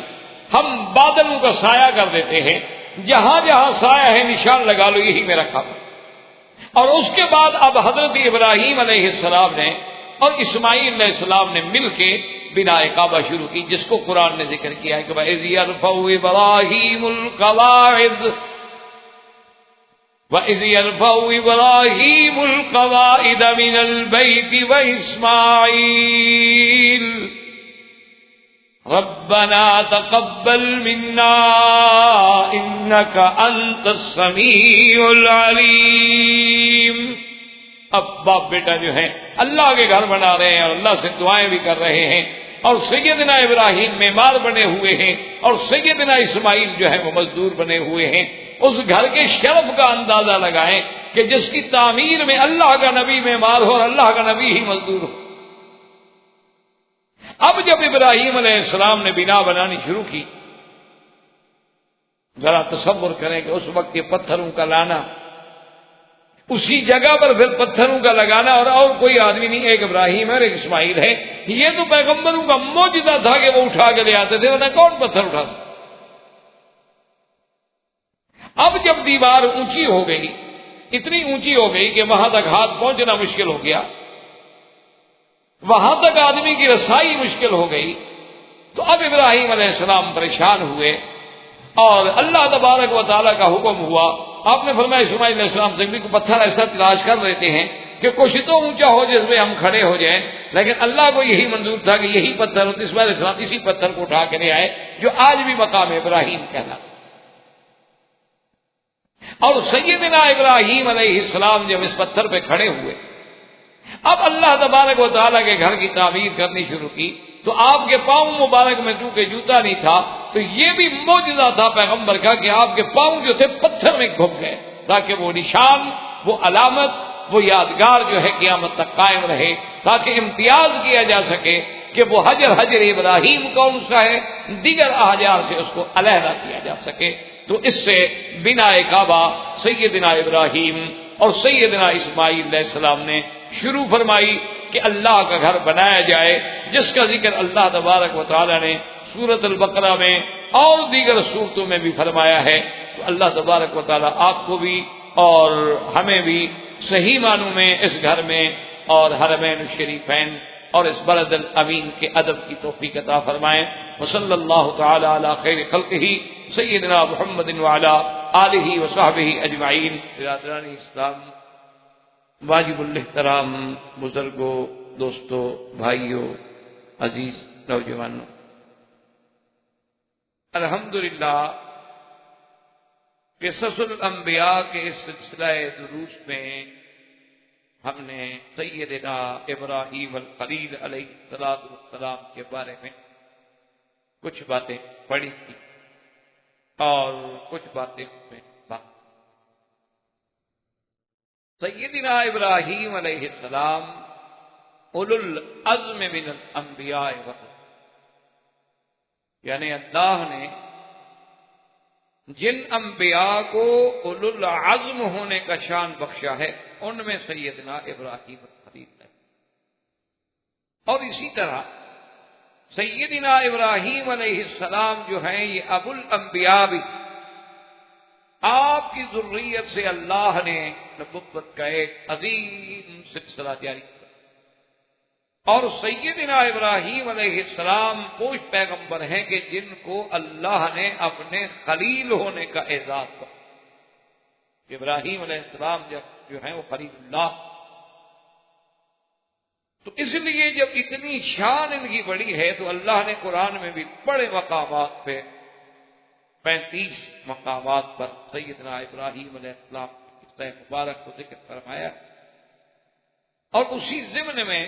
ہم بادلوں کا سایہ کر دیتے ہیں، جہاں جہاں سایہ ہے نشان لگا لو، یہی میرا کام ہے۔ اور اس کے بعد اب حضرت ابراہیم علیہ السلام نے اور اسماعیل علیہ السلام نے مل کے بنا کعبہ شروع کی، جس کو قرآن نے ذکر کیا ہے کہ وَإِذْ يَرْفَعُ إِبْرَاهِيمُ الْقَوَاعِدَ وَإِذْ يَرْفَعُ إِبْرَاهِيمُ الْقَوَاعِدَ مِنَ الْبَيْتِ وَإِسْمَاعِيلُ رَبَّنَا تَقَبَّلْ مِنَّا إِنَّكَ أَنْتَ السَّمِيعُ الْعَلِيمُ۔ اب باپ بیٹا جو ہیں اللہ کے گھر بنا رہے ہیں اور اللہ سے دعائیں بھی کر رہے ہیں، اور سیدنا ابراہیم معمار بنے ہوئے ہیں اور سیدنا اسماعیل جو ہے وہ مزدور بنے ہوئے ہیں۔ اس گھر کے شرف کا اندازہ لگائیں کہ جس کی تعمیر میں اللہ کا نبی معمار ہو اور اللہ کا نبی ہی مزدور ہو۔ اب جب ابراہیم علیہ السلام نے بنا بنانی شروع کی، ذرا تصور کریں کہ اس وقت یہ پتھروں کا لانا، اسی جگہ پر پھر پتھروں کا لگانا، اور کوئی آدمی نہیں، ایک ابراہیم ہے اور ایک اسماعیل ہے۔ یہ تو پیغمبروں کا معجزہ تھا کہ وہ اٹھا کے لے آتے تھے، ورنہ کون پتھر اٹھا سکتا۔ اب جب دیوار اونچی ہو گئی، اتنی اونچی ہو گئی کہ وہاں تک ہاتھ پہنچنا مشکل ہو گیا، وہاں تک آدمی کی رسائی مشکل ہو گئی، تو اب ابراہیم علیہ السلام پریشان ہوئے اور اللہ تبارک و تعالیٰ کا حکم ہوا۔ آپ نے فرمایا اسماعیل علیہ السلام سے کہ پتھر ایسا تلاش کر لیتے ہیں کہ کچھ تو اونچا ہو جس میں ہم کھڑے ہو جائیں، لیکن اللہ کو یہی منظور تھا کہ یہی پتھر ہو۔ اسماعیل علیہ السلام اسی پتھر کو اٹھا کے لے آئے جو آج بھی مقام ابراہیم کہلاتا۔ اور سیدنا ابراہیم علیہ السلام جب اس پتھر پہ کھڑے ہوئے، اب اللہ تبارک و تعالیٰ کے گھر کی تعمیر کرنی شروع کی، تو آپ کے پاؤں مبارک میں چونکہ جوتا نہیں تھا، تو یہ بھی معجزہ تھا پیغمبر کا کہ آپ کے پاؤں جو تھے پتھر میں گھپ گئے، تاکہ وہ نشان، وہ علامت، وہ یادگار جو ہے قیامت تک قائم رہے، تاکہ امتیاز کیا جا سکے کہ وہ حجر ابراہیم کون سا ہے، دیگر احجار سے اس کو علیحدہ کیا جا سکے۔ تو اس سے بنا کعبہ سیدنا ابراہیم اور سیدنا اسماعیل علیہ السلام نے شروع فرمائی کہ اللہ کا گھر بنایا جائے، جس کا ذکر اللہ تبارک و تعالی نے سورۃ البقرہ میں اور دیگر سورتوں میں بھی فرمایا ہے۔ تو اللہ تبارک و تعالی آپ کو بھی اور ہمیں بھی صحیح معنوں میں اس گھر میں اور حرمین الشریفین اور اس بلد الامین کے ادب کی توفیق عطا فرمائیں۔ وصلی اللہ تعالی علی خیر خلقہ سیدنا محمد وعلی آلہ وصحبہ اجمعین۔ برادران اسلام، واجب الاحترام بزرگوں، دوستوں، بھائیوں، عزیز نوجوانوں، الحمدللہ قصص الانبیاء کے اس سلسلہ دروس میں ہم نے سیدنا ابراہیم الخلیل علیہ السلام کے بارے میں کچھ باتیں پڑھی تھی اور کچھ باتیں میں سیدنا ابراہیم علیہ السلام اولو العزم من الانبیاء یعنی اللہ نے جن انبیاء کو اولو العزم ہونے کا شان بخشا ہے ان میں سیدنا ابراہیم الخلیل ہے۔ اور اسی طرح سیدنا ابراہیم علیہ السلام جو ہیں یہ ابو الانبیاء بھی، آپ کی ذریت سے اللہ نے نبوت کا ایک عظیم سلسلہ جاری کیا، اور سیدنا ابراہیم علیہ السلام وہ پیغمبر ہیں کہ جن کو اللہ نے اپنے خلیل ہونے کا اعزاز کیا۔ ابراہیم علیہ السلام جو ہیں وہ خلیل اللہ، تو اس لیے جب اتنی شان ان کی بڑی ہے تو اللہ نے قرآن میں بھی بڑے مقامات پہ 35 مقامات پر سیدنا ابراہیم علیہ السلام کی قصہ مبارک کو ذکر فرمایا، اور اسی ضمن میں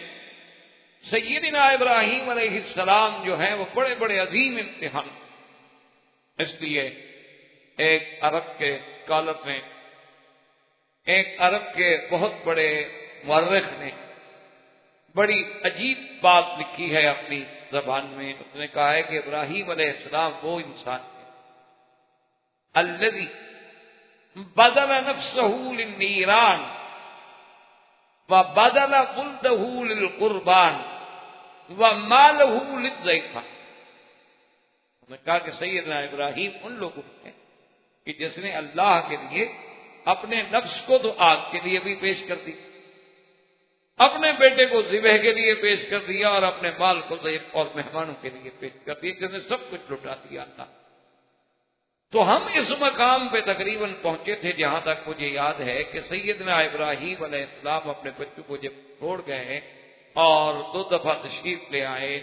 سیدنا ابراہیم علیہ السلام جو ہیں وہ بڑے بڑے عظیم امتحان، اس لیے ایک عرب کے اسکالر نے، ایک عرب کے بہت بڑے مورخ نے بڑی عجیب بات لکھی ہے اپنی زبان میں۔ اس نے کہا ہے کہ ابراہیم علیہ السلام وہ انسان ہے الذی بذل نفسہ للنیران وبذل ولدہ للقربان ومالہ للضیفہ. نے کہا کہ سیدنا ابراہیم ان لوگوں میں کہ جس نے اللہ کے لیے اپنے نفس کو تو آگ کے لیے بھی پیش کر دی، اپنے بیٹے کو ذبح کے لیے پیش کر دیا، اور اپنے مال کو ضیف اور مہمانوں کے لیے پیش کر دیا، جس نے سب کچھ لٹا دیا تھا. تو ہم اس مقام پہ تقریباً پہنچے تھے جہاں تک مجھے یاد ہے کہ سیدنا ابراہیم علیہ السلام اپنے بچوں کو جب چھوڑ گئے اور 2 دفعہ تشریف لے آئے،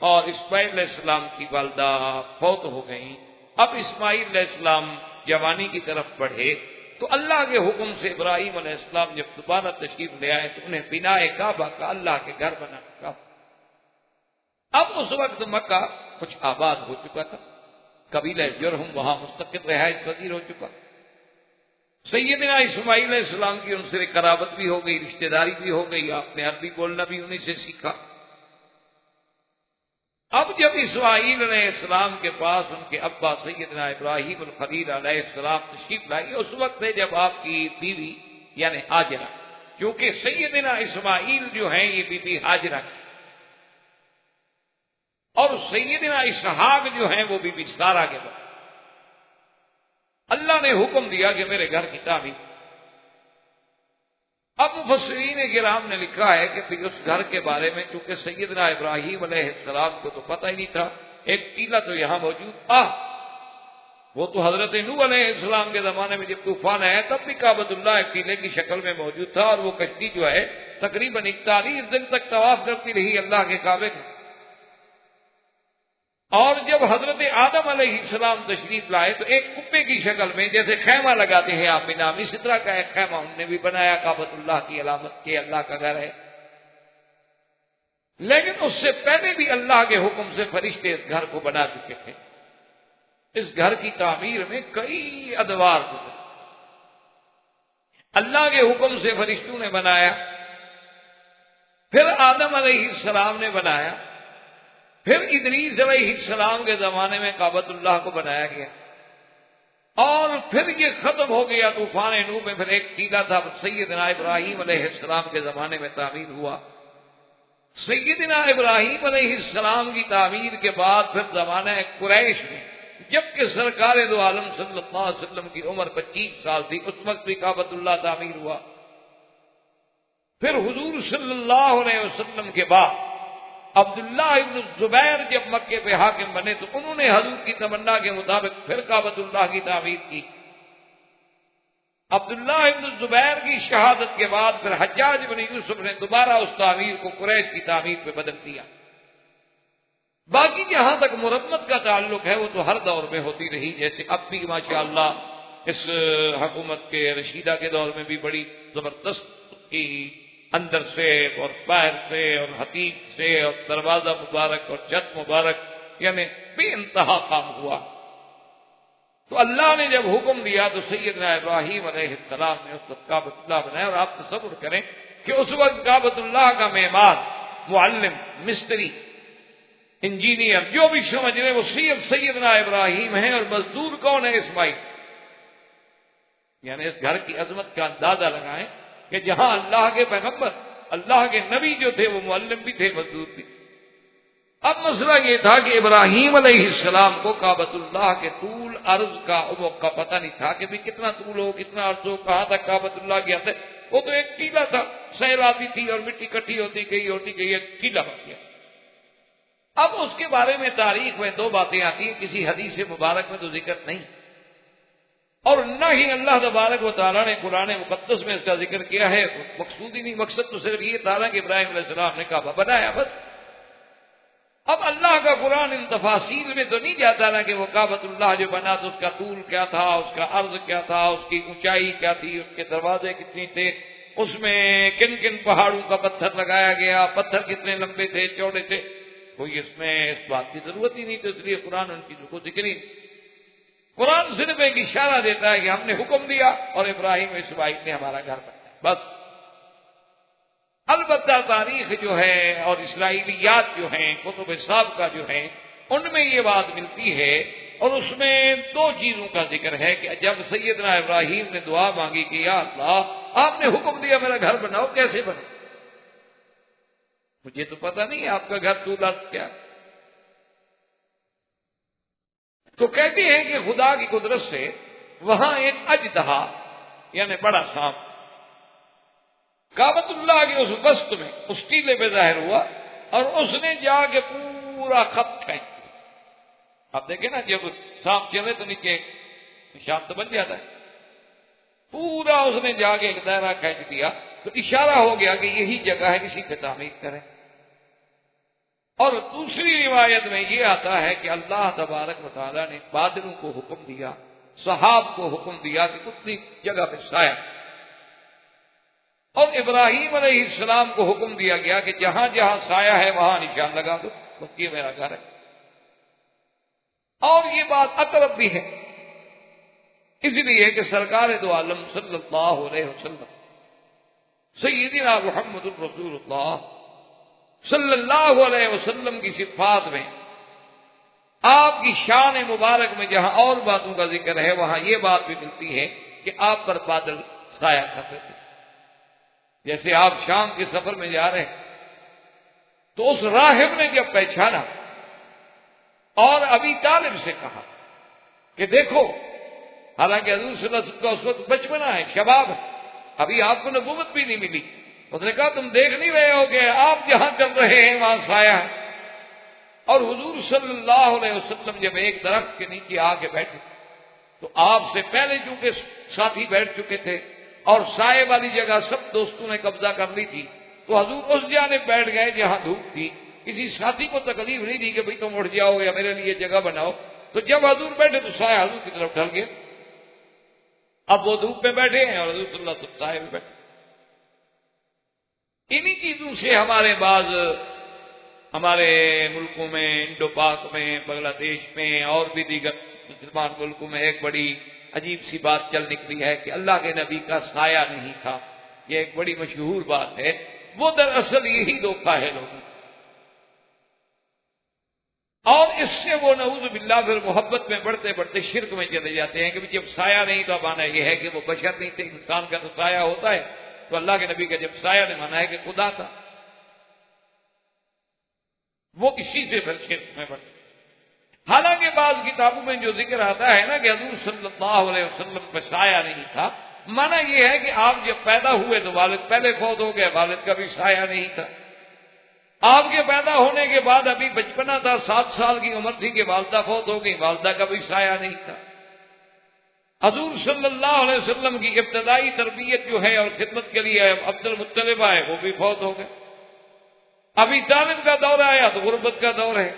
اور اسماعیل علیہ السلام کی والدہ فوت ہو گئیں. اب اسماعیل علیہ السلام جوانی کی طرف بڑھے تو اللہ کے حکم سے ابراہیم علیہ السلام جب دوبارہ تشریف لے آئے تو انہیں بناء کعبہ کا اللہ کے گھر بنا رکھا. اب اس وقت مکہ کچھ آباد ہو چکا تھا، قبیلہ جرہم وہاں مستقل رہائش پذیر ہو چکا. سیدنا اسماعیل علیہ السلام کی ان سے قرابت بھی ہو گئی، رشتہ داری بھی ہو گئی، آپ نے عربی بولنا بھی انہی سے سیکھا. اب جب اسماعیل علیہ السلام کے پاس ان کے ابا سیدنا ابراہیم الخلیل علیہ السلام تشریف لائے، اس وقت ہے جب آپ کی بیوی یعنی ہاجرہ، کیونکہ سیدنا اسماعیل جو ہیں یہ بی بی ہاجرہ کی، اور سیدنا اسحاق جو ہیں وہ بی بی سارہ کے بعد. اللہ نے حکم دیا کہ میرے گھر کی تعمیر. اب مفسرین کرام نے لکھا ہے کہ پھر اس گھر کے بارے میں چونکہ سیدنا ابراہیم علیہ السلام کو تو پتہ ہی نہیں تھا، ایک ٹیلہ تو یہاں موجود تھا، وہ تو حضرت نوح علیہ السلام کے زمانے میں جب طوفان آیا تب بھی کعبۃ اللہ ایک ٹیلے کی شکل میں موجود تھا، اور وہ کشتی جو ہے تقریباً 41 دن تک طواف کرتی رہی اللہ کے کعبے کا. اور جب حضرت آدم علیہ السلام تشریف لائے تو ایک کپے کی شکل میں جیسے خیمہ لگاتے ہیں آپ نام، اسی طرح کا ایک خیمہ انہوں نے بھی بنایا، کعبۃ اللہ کی علامت کے اللہ کا گھر ہے. لیکن اس سے پہلے بھی اللہ کے حکم سے فرشتے اس گھر کو بنا چکے تھے. اس گھر کی تعمیر میں کئی ادوار گزرے. اللہ کے حکم سے فرشتوں نے بنایا، پھر آدم علیہ السلام نے بنایا، پھر ادریس علیہ السلام کے زمانے میں کعبۃ اللہ کو بنایا گیا، اور پھر یہ ختم ہو گیا طوفان نوح میں. پھر ایک ٹیلہ تھا سیدنا ابراہیم علیہ السلام کے زمانے میں تعمیر ہوا. سیدنا ابراہیم علیہ السلام کی تعمیر کے بعد پھر زمانہ قریش میں جبکہ سرکار دو عالم صلی اللہ علیہ وسلم کی عمر 25 سال تھی، اس وقت بھی کعبۃ اللہ تعمیر ہوا. پھر حضور صلی اللہ علیہ وسلم کے بعد عبداللہ ابن الزبیر جب مکے پہ حاکم بنے تو انہوں نے حضور کی تمنا کے مطابق پھر کعبۃ اللہ کی تعمیر کی. عبداللہ ابن الزبیر کی شہادت کے بعد پھر حجاج بن یوسف نے دوبارہ اس تعمیر کو قریش کی تعمیر پہ بدل دیا. باقی جہاں تک مرمت کا تعلق ہے وہ تو ہر دور میں ہوتی رہی، جیسے اب بھی ماشاءاللہ اس حکومت کے رشیدہ کے دور میں بھی بڑی زبردست کی اندر سے اور باہر سے اور حتیب سے اور دروازہ مبارک اور چھت مبارک یعنی بے انتہا کام ہوا. تو اللہ نے جب حکم دیا تو سیدنا ابراہیم علیہ السلام نے اس وقت کعبۃ اللہ بنایا. اور آپ تصور کریں کہ اس وقت کعبۃ اللہ کا معمار، معلم، مستری، انجینئر جو بھی سمجھ رہے وہ صرف سیدنا ابراہیم ہیں، اور مزدور کون ہے؟ اسماعیل. یعنی اس گھر کی عظمت کا اندازہ لگائیں کہ جہاں اللہ کے پیغمبر، اللہ کے نبی جو تھے وہ معلم بھی تھے، مزدور بھی. اب مسئلہ یہ تھا کہ ابراہیم علیہ السلام کو کعبۃ اللہ کے طول عرض کا عمق کا پتہ نہیں تھا کہ بھی کتنا طول ہو، کتنا عرض ہو، کہاں تک کعبۃ اللہ گیا تھا. وہ تو ایک ٹیلہ تھا، سیل آتی تھی اور مٹی کٹھی ہوتی گئی ایک ٹیلہ بن گیا. اب اس کے بارے میں تاریخ میں 2 باتیں آتی ہیں، کسی حدیث مبارک میں تو ذکر نہیں، اور نہ ہی اللہ تبارک و تعالیٰ نے قرآن مقدس میں اس کا ذکر کیا ہے. مقصود ہی نہیں، مقصد تو صرف یہ تھا کہ ابراہیم علیہ السلام نے کعبہ بنایا بس. اب اللہ کا قرآن ان تفاصیل میں تو نہیں جاتا نا کہ وہ کعبۃ اللہ جو بنا تو اس کا طول کیا تھا، اس کا عرض کیا تھا، اس کی اونچائی کیا تھی، اس کے دروازے کتنے تھے، اس میں کن کن پہاڑوں کا پتھر لگایا گیا، پتھر کتنے لمبے تھے، چوڑے تھے. کوئی اس میں اس بات کی ضرورت ہی نہیں، تو اس لیے قرآن ان چیزوں کو ذکر ہی. قرآن صرف ایک اشارہ دیتا ہے کہ ہم نے حکم دیا اور ابراہیم اسماعیل نے ہمارا گھر بنایا بس. البتہ تاریخ جو ہے اور اسرائیلیات جو ہیں، کتب سابقہ جو ہیں، ان میں یہ بات ملتی ہے، اور اس میں دو چیزوں کا ذکر ہے کہ جب سیدنا ابراہیم نے دعا مانگی کہ یا اللہ آپ نے حکم دیا میرا گھر بناؤ، کیسے بنے؟ مجھے تو پتہ نہیں آپ کا گھر طول عرض کیا۔ تو کہتے ہیں کہ خدا کی قدرت سے وہاں ایک اژدہا یعنی بڑا سانپ کعبۃ اللہ کے اس وسط میں اس ٹیلے پہ ظاہر ہوا، اور اس نے جا کے پورا خط کھینچ دیا۔ آپ دیکھیں نا، جب سانپ چلے تو نیچے نشان تو بن جاتا ہے، پورا اس نے جا کے ایک دائرہ کھینچ دیا، تو اشارہ ہو گیا کہ یہی جگہ ہے، اسی پہ تعمیر کریں۔ اور دوسری روایت میں یہ آتا ہے کہ اللہ تبارک و تعالیٰ نے بادلوں کو حکم دیا، سحاب کو حکم دیا کہ اتنی جگہ پہ سایہ، اور ابراہیم علیہ السلام کو حکم دیا گیا کہ جہاں جہاں سایہ ہے وہاں نشان لگا دو، بس یہ میرا گھر ہے۔ اور یہ بات اقرب بھی ہے، اس لیے کہ سرکار دو عالم صلی اللہ علیہ وسلم سیدنا محمد الرسول اللہ صلی اللہ علیہ وسلم کی صفات میں، آپ کی شان مبارک میں جہاں اور باتوں کا ذکر ہے، وہاں یہ بات بھی ملتی ہے کہ آپ پر بادل سایہ کرتے تھے۔ جیسے آپ شام کے سفر میں جا رہے ہیں تو اس راہب نے جب پہچانا اور ابی طالب سے کہا کہ دیکھو، حالانکہ حضور صلی اللہ علیہ وسلم کا اس وقت بچپنا ہے، شباب ہے، ابھی آپ کو نبوت بھی نہیں ملی، اس نے کہا تم دیکھ نہیں رہے ہو کہ آپ جہاں چل رہے ہیں وہاں سایہ ہے؟ اور حضور صلی اللہ علیہ وسلم جب ایک درخت کے نیچے آ کے بیٹھے تو آپ سے پہلے چونکہ ساتھی بیٹھ چکے تھے اور سائے والی جگہ سب دوستوں نے قبضہ کر لی تھی، تو حضور اس جانب بیٹھ گئے جہاں دھوپ تھی، کسی ساتھی کو تکلیف نہیں دی کہ بھئی تم اٹھ جاؤ یا میرے لیے جگہ بناؤ۔ تو جب حضور بیٹھے تو سایہ حضور کی طرف ڈھل گیا، اب وہ دھوپ میں بیٹھے ہیں اور حضور صلی اللہ علیہ وسلم سائے میں بیٹھے۔ انہی چیزوں سے ہمارے ملکوں میں، انڈو پاک میں، بنگلہ دیش میں اور بھی دیگر مسلمان ملکوں میں ایک بڑی عجیب سی بات چل نکلی ہے کہ اللہ کے نبی کا سایہ نہیں تھا۔ یہ ایک بڑی مشہور بات ہے، وہ دراصل یہی دھوکہ ہے لوگوں، اور اس سے وہ نعوذ باللہ پھر محبت میں بڑھتے بڑھتے شرک میں چلے جاتے ہیں کہ جب سایہ نہیں تو مانا یہ ہے کہ وہ بشر نہیں تھے، انسان کا تو سایہ ہوتا ہے، تو اللہ کے نبی کا جب سایہ نے مانا ہے کہ خدا تھا، وہ اسی سے پھر شرک میں بڑھتے۔ حالانکہ بعض کتابوں میں جو ذکر آتا ہے نا کہ حضور صلی اللہ علیہ وسلم پہ سایہ نہیں تھا، مانا یہ ہے کہ آپ جب پیدا ہوئے تو والد پہلے فوت ہو گئے، والد کا بھی سایہ نہیں تھا۔ آپ کے پیدا ہونے کے بعد ابھی بچپنا تھا، 7 سال کی عمر تھی کہ والدہ فوت ہو گئی، والدہ کا بھی سایہ نہیں تھا۔ حضور صلی اللہ علیہ وسلم کی ابتدائی تربیت جو ہے اور خدمت کے لیے عبد المطلب آئے، وہ بھی فوت ہو گئے۔ ابھی طالب کا دور آیا تو غربت کا دور ہے،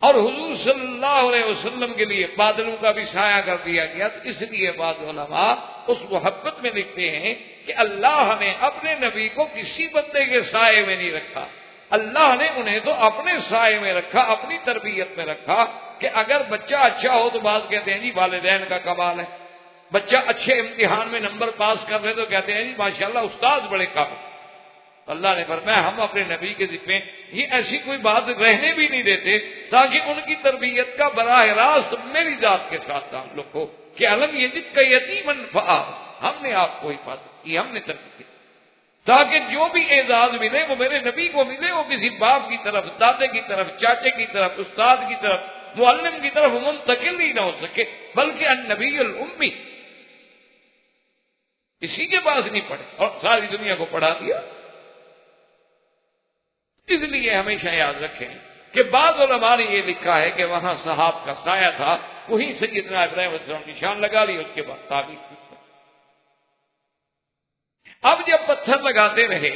اور حضور صلی اللہ علیہ وسلم کے لیے بادلوں کا بھی سایہ کر دیا گیا۔ تو اس لیے بعض علماء اس محبت میں لکھتے ہیں کہ اللہ نے اپنے نبی کو کسی بندے کے سائے میں نہیں رکھا، اللہ نے انہیں تو اپنے سائے میں رکھا، اپنی تربیت میں رکھا کہ اگر بچہ اچھا ہو تو بعض کہتے ہیں جی والدین کا کمال ہے، بچہ اچھے امتحان میں نمبر پاس کر رہے تو کہتے ہیں جی ماشاءاللہ استاد بڑے قابل۔ اللہ نے فرمایا ہم اپنے نبی کے ذمے یہ ایسی کوئی بات رہنے بھی نہیں دیتے تاکہ ان کی تربیت کا براہ راست میری ذات کے ساتھ تعلق ہو کہ علم یجد کا یتیمن فآ، ہم نے آپ کو حفاظت کی، ہم نے تربیت کی، تاکہ جو بھی اعزاز ملے وہ میرے نبی کو ملے، وہ کسی باپ کی طرف، دادے کی طرف، چاچے کی طرف، استاد کی طرف، معلم کی طرف منتقل ہی نہ ہو سکے، بلکہ النبی الامی کسی کے پاس نہیں پڑھے اور ساری دنیا کو پڑھا دیا۔ اس لیے ہمیشہ یاد رکھیں کہ بعض علماء نے یہ لکھا ہے کہ وہاں صحاب کا سایہ تھا، وہیں سیدنا ابراہیم علیہ السلام نشان لگا لی، اس کے بعد تعبیر کی۔ اب جب پتھر لگاتے رہے،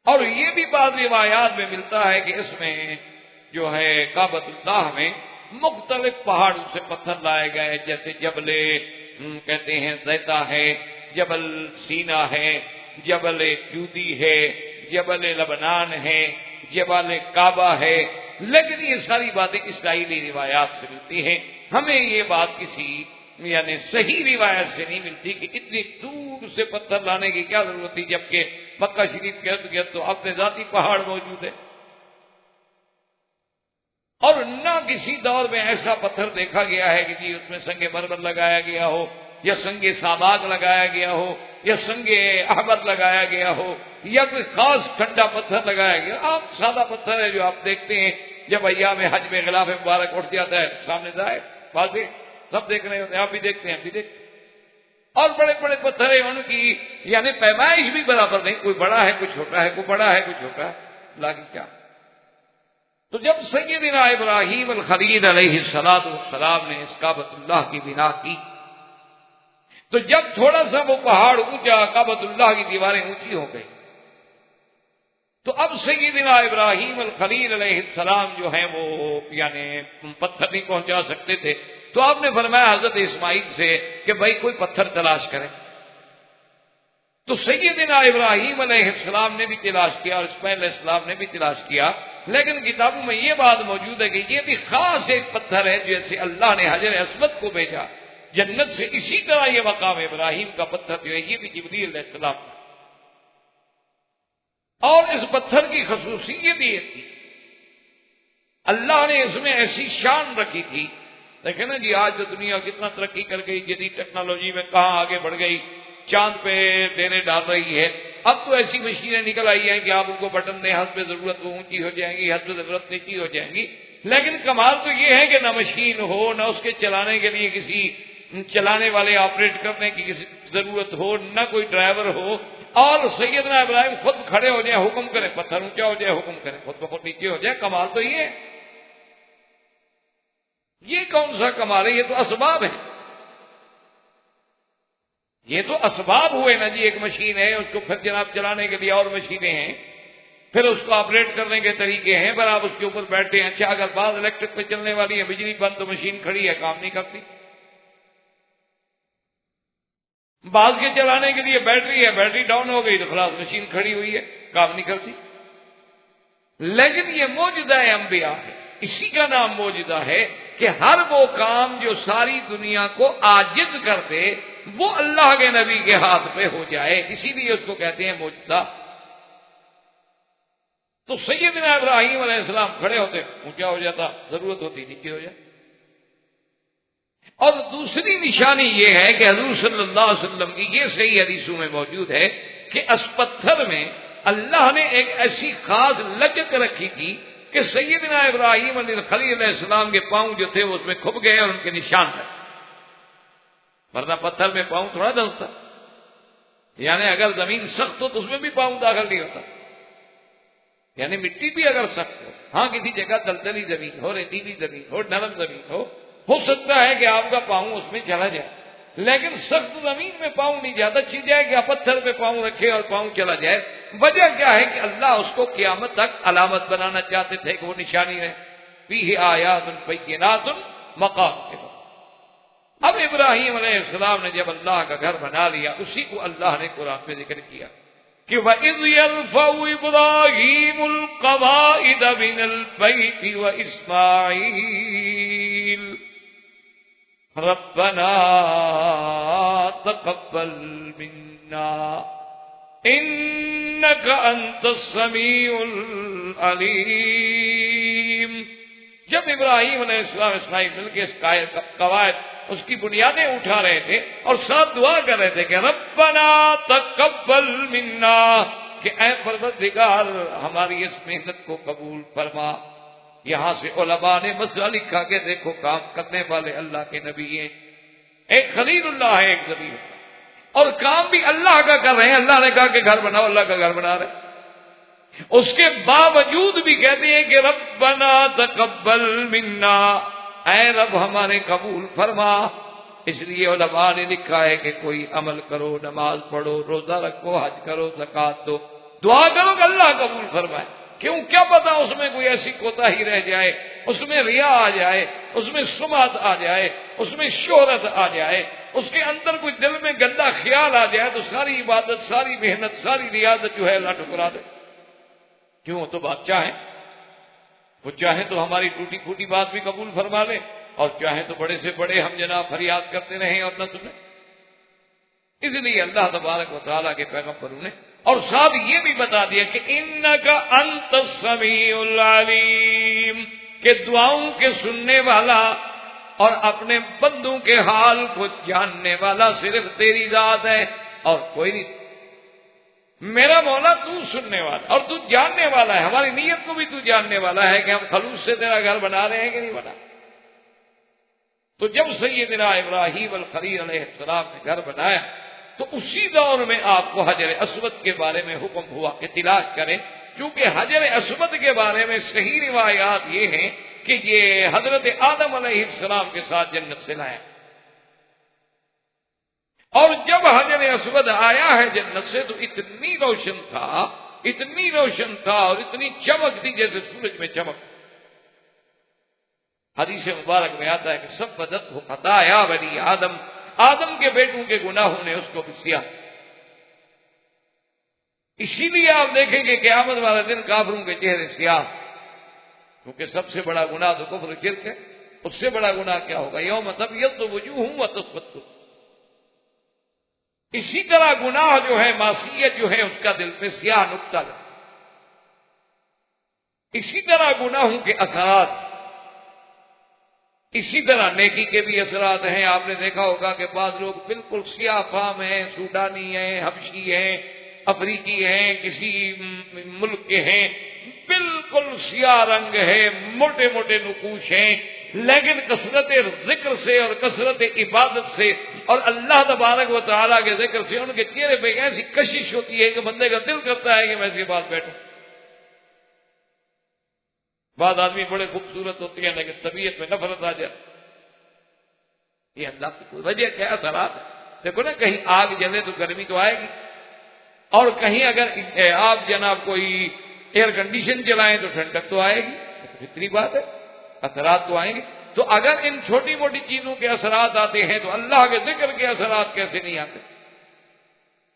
اور یہ بھی بعض روایات میں ملتا ہے کہ اس میں جو ہے کعبۃ اللہ میں مختلف پہاڑوں سے پتھر لائے گئے، جیسے جبل کہتے ہیں زیتا ہے، جبل سینا ہے، جبل جودی ہے، جبل لبنان ہے، جبل کعبہ ہے، لیکن یہ ساری باتیں اسرائیلی روایات سے ملتی ہیں۔ ہمیں یہ بات کسی یعنی صحیح روایت سے نہیں ملتی کہ اتنی دور سے پتھر لانے کی کیا ضرورت تھی، جبکہ مکہ شریف کے ارد گرد تو اپنے ذاتی پہاڑ موجود ہے۔ اور نہ کسی دور میں ایسا پتھر دیکھا گیا ہے کہ جی اس میں سنگ مرمر لگایا گیا ہو، یا سنگ ساباق لگایا گیا ہو، یا سنگ احمر لگایا گیا ہو، یا کوئی خاص ٹھنڈا پتھر لگایا گیا. عام سادہ پتھر ہے جو آپ دیکھتے ہیں جب ایام حج میں غلاف مبارک اٹھ جاتا ہے سامنے ظاہر واضح سب دیکھ رہے ہوتے ہیں، آپ بھی دیکھتے ہیں، ہم بھی دیکھتے ہیں. اور بڑے بڑے پتھر ہیں ان کی یعنی پیمائش بھی برابر نہیں، کوئی بڑا ہے کوئی چھوٹا ہے، کوئی بڑا ہے کوئی چھوٹا ہے. اللہ کی کیا. تو جب سیدنا ابراہیم الخلیل علیہ السلام نے اس کعبۃ اللہ کی بنا کی، تو جب تھوڑا سا وہ پہاڑ اونچا، کعبۃ اللہ کی دیواریں اونچی ہو گئی، تو اب سیدنا ابراہیم الخلیل علیہ السلام جو ہیں وہ یعنی پتھر نہیں پہنچا سکتے تھے. تو آپ نے فرمایا حضرت اسماعیل سے کہ بھائی کوئی پتھر تلاش کرے. تو سیدنا ابراہیم علیہ السلام نے بھی تلاش کیا اور اسماعیل علیہ السلام نے بھی تلاش کیا، لیکن کتابوں میں یہ بات موجود ہے کہ یہ بھی خاص ایک پتھر ہے جیسے اللہ نے حجر اسود کو بھیجا جنت سے، اسی طرح یہ مقام ابراہیم کا پتھر جو ہے یہ بھی جبریل علیہ السلام کا. اور اس پتھر کی خصوصیت یہ تھی، اللہ نے اس میں ایسی شان رکھی تھی. دیکھیں نا جی آج تو دنیا کتنا ترقی کر گئی، جدید ٹیکنالوجی میں کہاں آگے بڑھ گئی، چاند پہ ڈیرے ڈال رہی ہے. اب تو ایسی مشینیں نکل آئی ہیں کہ آپ ان کو بٹن دیں، حسب ضرورت وہ اونچی ہو جائیں گی، حسب ضرورت نیچی ہو جائیں گی. لیکن کمال تو یہ ہے کہ نہ مشین ہو، نہ اس کے چلانے کے لیے کسی چلانے والے آپریٹ کرنے کی کسی ضرورت ہو، نہ کوئی ڈرائیور ہو، اور سیدنا ابراہیم خود کھڑے ہو جائیں حکم کریں، پتھر اونچا ہو جائے حکم کریں، خود بخود نیچے ہو جائے. کمال تو یہ ہے. یہ کون سا کمال ہے؟ یہ تو اسباب ہیں، یہ تو اسباب ہوئے نا جی. ایک مشین ہے، اس کو پھر جناب چلانے کے لیے اور مشینیں ہیں، پھر اس کو آپریٹ کرنے کے طریقے ہیں، پر آپ اس کے اوپر بیٹھتے ہیں. اچھا اگر بعض الیکٹرک پہ چلنے والی ہے، بجلی بند تو مشین کھڑی ہے کام نہیں کرتی. بعض کے چلانے کے لیے بیٹری ہے، بیٹری ڈاؤن ہو گئی تو خلاص مشین کھڑی ہوئی ہے کام نہیں کرتی. لیکن یہ معجزہ انبیاء ہے، اسی کا نام معجزہ ہے کہ ہر وہ کام جو ساری دنیا کو عاجز کر دے وہ اللہ کے نبی کے ہاتھ پہ ہو جائے، اسی لیے اس کو کہتے ہیں معجزہ. تو سیدنا ابراہیم علیہ السلام کھڑے ہوتے اونچا ہو جاتا، ضرورت ہوتی نیچے ہو جائے. اور دوسری نشانی یہ ہے کہ حضور صلی اللہ علیہ وسلم کی یہ صحیح حدیثوں میں موجود ہے کہ اس پتھر میں اللہ نے ایک ایسی خاص لچک رکھی تھی کہ سیدنا ابراہیم علیہ السلام کے پاؤں جو تھے وہ اس میں کھپ گئے اور ان کے نشان تھے. ورنہ پتھر میں پاؤں تھوڑا دھنستا، یعنی اگر زمین سخت ہو تو اس میں بھی پاؤں داخل نہیں ہوتا. یعنی مٹی بھی اگر سخت ہو، ہاں کسی جگہ دلدلی زمین ہو، ریتیلی زمین ہو، نرم زمین ہو سکتا ہے کہ آپ کا پاؤں اس میں چلا جائے، لیکن سخت زمین میں پاؤں نہیں جاتا. چیز ہے کہ آپ پتھر پہ پاؤں رکھے اور پاؤں چلا جائے. وجہ کیا ہے کہ اللہ اس کو قیامت تک علامت بنانا چاہتے تھے کہ وہ نشانی ہے. فیہ آیات بینات مقام کے بعد. اب ابراہیم علیہ السلام نے جب اللہ کا گھر بنا لیا، اسی کو اللہ نے قرآن میں ذکر کیا کہ وَإِذْ يَرْفَعُ إِبْرَاهِيمُ الْقَوَاعِدَ مِنَ الْبَيْتِ وَإِسْمَاعِيلُ رَبَّنَا تَقَبَّلْ مِنَّا إِنَّكَ أَنْتَ السَّمِيعُ الْعَلِيمُ. جب ابراہیم علیہ السلام اسماعیل مل کے اس قواعد اس کی بنیادیں اٹھا رہے تھے اور ساتھ دعا کر رہے تھے کہ ربنا تقبل منا، کہ اے پروردگار ہماری اس محنت کو قبول فرما. یہاں سے علماء نے مسئلہ لکھا کہ دیکھو کام کرنے والے اللہ کے نبی ہیں، ایک خلیل اللہ ہے ایک نبی ہے، اور کام بھی اللہ کا کر رہے ہیں. اللہ نے کہا کہ گھر بناؤ، اللہ کا گھر بنا رہے ہیں. اس کے باوجود بھی کہتے ہیں کہ ربنا تقبل منا، اے رب ہمارے قبول فرما. اس لیے علماء نے لکھا ہے کہ کوئی عمل کرو، نماز پڑھو، روزہ رکھو، حج کرو، زکات دو، دعا کرو کہ اللہ قبول فرمائے. کیوں؟ کیا پتا اس میں کوئی ایسی کوتاہی رہ جائے، اس میں ریا آ جائے، اس میں سمعت آ جائے، اس میں شہرت آ جائے، اس کے اندر کوئی دل میں گندا خیال آ جائے تو ساری عبادت، ساری محنت، ساری ریاضت جو ہے اللہ ٹھکرا دے. کیوں؟ وہ تو بادشاہ ہیں، وہ چاہیں تو ہماری ٹوٹی پھوٹی بات بھی قبول فرما لے، اور چاہیں تو بڑے سے بڑے ہم جناب فریاد کرتے رہیں اور نہ سنیں. اس لیے اللہ تبارک و تعالیٰ کے پیغمبروں نے اور ساتھ یہ بھی بتا دیا کہ انک انت السمیع العلیم، کہ دعاؤں کے سننے والا اور اپنے بندوں کے حال کو جاننے والا صرف تیری ذات ہے اور کوئی نہیں. میرا مولا تو سننے والا اور تو جاننے والا ہے. ہماری نیت کو بھی تو جاننے والا ہے کہ ہم خلوص سے تیرا گھر بنا رہے ہیں کہ نہیں بنا. تو جب سیدنا ابراہیم الخلیل علیہ السلام نے گھر بنایا تو اسی دور میں آپ کو حجر اسود کے بارے میں حکم ہوا کہ تلاش کریں، کیونکہ حجر اسود کے بارے میں صحیح روایات یہ ہیں کہ یہ حضرت آدم علیہ السلام کے ساتھ جنت سے لایا. اور جب حجر اسود آیا ہے جنت سے تو اتنی روشن تھا اور اتنی چمک تھی جیسے سورج میں چمک. حدیث مبارک میں آتا ہے کہ سب بدت ہو خطایا بنی آدم، آدم کے بیٹوں کے گناہوں نے اس کو بھی سیاہ. اسی لیے آپ دیکھیں کہ قیامت والے دن کافروں کے چہرے سیاہ، کیونکہ سب سے بڑا گناہ تو کفر و شرک ہے. اس سے بڑا گناہ کیا ہوگا؟ یوم تبیض وجوہ وتسود. اسی طرح گناہ جو ہے، معصیت جو ہے، اس کا دل پہ سیاہ نقطہ لگا. اسی طرح گناہوں کے اثرات، اسی طرح نیکی کے بھی اثرات ہیں. آپ نے دیکھا ہوگا کہ بعض لوگ بالکل سیاہ فام ہیں، سوڈانی ہیں، حبشی ہیں، افریقی ہیں، کسی ملک کے ہیں، بالکل سیاہ رنگ ہے، موٹے موٹے نقوش ہیں، لیکن کثرت ذکر سے اور کثرت عبادت سے اور اللہ تبارک و تعالیٰ کے ذکر سے ان کے چہرے پہ ایسی کشش ہوتی ہے کہ بندے کا دل کرتا ہے کہ میں اس کے پاس بیٹھوں. بعض آدمی بڑے خوبصورت ہوتے ہیں لیکن طبیعت میں نفرت آ جائے. یہ اللہ کی کوئی وجہ کیا اثرات ہے؟ دیکھو نا، کہیں آگ جلے تو گرمی تو آئے گی، اور کہیں اگر آپ جناب کوئی ایئر کنڈیشن چلائیں تو ٹھنڈک تو آئے گی. اتنی بات ہے، اثرات تو آئیں گے. تو اگر ان چھوٹی موٹی چیزوں کے اثرات آتے ہیں تو اللہ کے ذکر کے اثرات کیسے نہیں آتے؟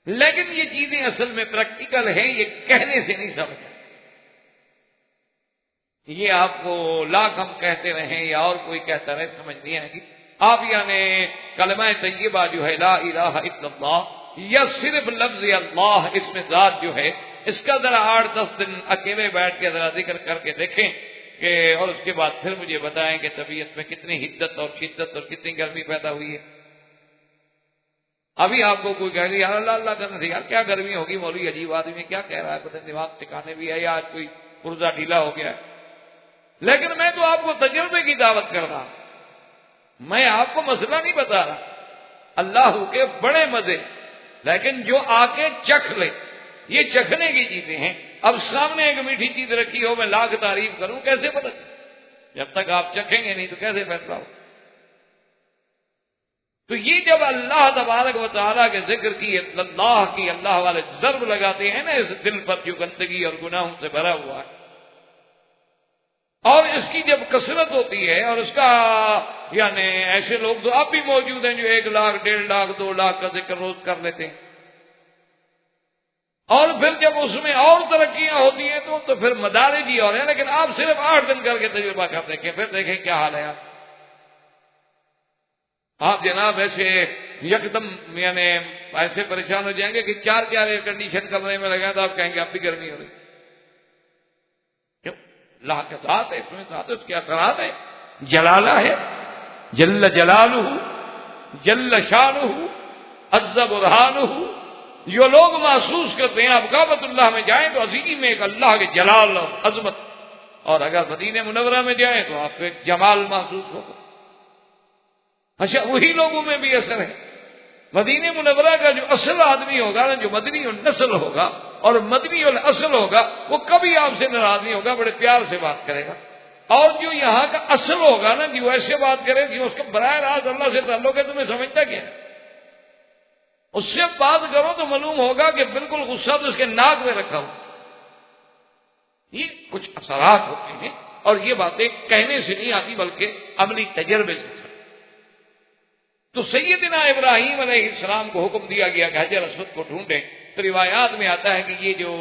لیکن یہ چیزیں اصل میں پریکٹیکل ہیں، یہ کہنے سے نہیں سمجھتے. یہ آپ کو لاکھ ہم کہتے رہیں یا اور کوئی کہتا رہے سمجھ نہیں آئے گی. آپ یعنی کلمہ طیبہ جو ہے لا الہ الا اللہ یا صرف لفظ اللہ، اس میں ذات جو ہے، اس کا ذرا 8-10 دن اکیلے بیٹھ کے ذرا ذکر کر کے دیکھیں کہ، اور اس کے بعد پھر مجھے بتائیں کہ طبیعت میں کتنی حدت اور شدت اور کتنی گرمی پیدا ہوئی ہے. ابھی آپ کو کوئی کہہ رہی ہے اللہ اللہ کرنا تھی، یار کیا گرمی ہوگی، مولوی عجیب آدمی کیا کہہ رہا ہے، پتہ دماغ ٹھکانے بھی ہے یا آج کوئی پرزہ ڈھیلا ہو گیا ہے. لیکن میں تو آپ کو تجربے کی دعوت کر رہا ہوں، میں آپ کو مسئلہ نہیں بتا رہا. اللہ کے بڑے مزے، لیکن جو آ کے چکھ لے، یہ چکھنے کی چیزیں ہیں. اب سامنے ایک میٹھی چیز رکھی ہو، میں لاکھ تعریف کروں، کیسے پتہ؟ جب تک آپ چکھیں گے نہیں تو کیسے فیصلہ ہو؟ تو یہ جب اللہ تبارک و تعالیٰ کے ذکر کی، اللہ والے ضرب لگاتے ہیں نا اس دل پر جو گندگی اور گناہوں سے بھرا ہوا ہے، اور اس کی جب کثرت ہوتی ہے، اور اس کا یعنی ایسے لوگ تو اب بھی موجود ہیں جو 1 لاکھ 1.5 لاکھ 2 لاکھ کا ذکر روز کر لیتے ہیں، اور پھر جب اس میں اور ترقیاں ہوتی ہیں تو پھر مدارج ہی اور ہیں. لیکن آپ صرف 8 دن کر کے تجربہ کر دیکھیں، پھر دیکھیں کیا حال ہے. آپ جناب ایسے یکدم یعنی ایسے پریشان ہو جائیں گے کہ 4 ایئر کنڈیشن کمرے میں لگا تو آپ کہیں گے اب بھی گرمی ہو رہی. کیوں؟ اللہ کے ساتھ ہے، اس میں ساتھ اس کے اثرات ہے، جلالہ ہے، جل جلالہ، جل شانہ، عز برہانہ. جو لوگ محسوس کرتے ہیں آپ کعبۃ اللہ میں جائیں تو عظیم ایک اللہ کے جلال اور عظمت، اور اگر مدینہ منورہ میں جائیں تو آپ کو ایک جمال محسوس ہوگا. اچھا، وہی لوگوں میں بھی اثر ہے. مدینہ منورہ کا جو اصل آدمی ہوگا نا، جو مدنی النسل ہوگا اور مدنی الاصل ہوگا، وہ کبھی آپ سے ناراض نہیں ہوگا، بڑے پیار سے بات کرے گا. اور جو یہاں کا اصل ہوگا نا، جو ایسے بات کرے کہ اس کا براہ راست اللہ سے تعلق ہے، تمہیں سمجھتا کیا ہے، اس سے بات کرو تو معلوم ہوگا کہ بالکل غصہ تو اس کے ناک میں رکھا ہو. یہ کچھ اثرات ہوتے ہیں، اور یہ باتیں کہنے سے نہیں آتی بلکہ عملی تجربے سے. تو سیدنا ابراہیم علیہ السلام کو حکم دیا گیا کہ حجر اسود کو ڈھونڈیں. تو روایات میں آتا ہے کہ یہ جو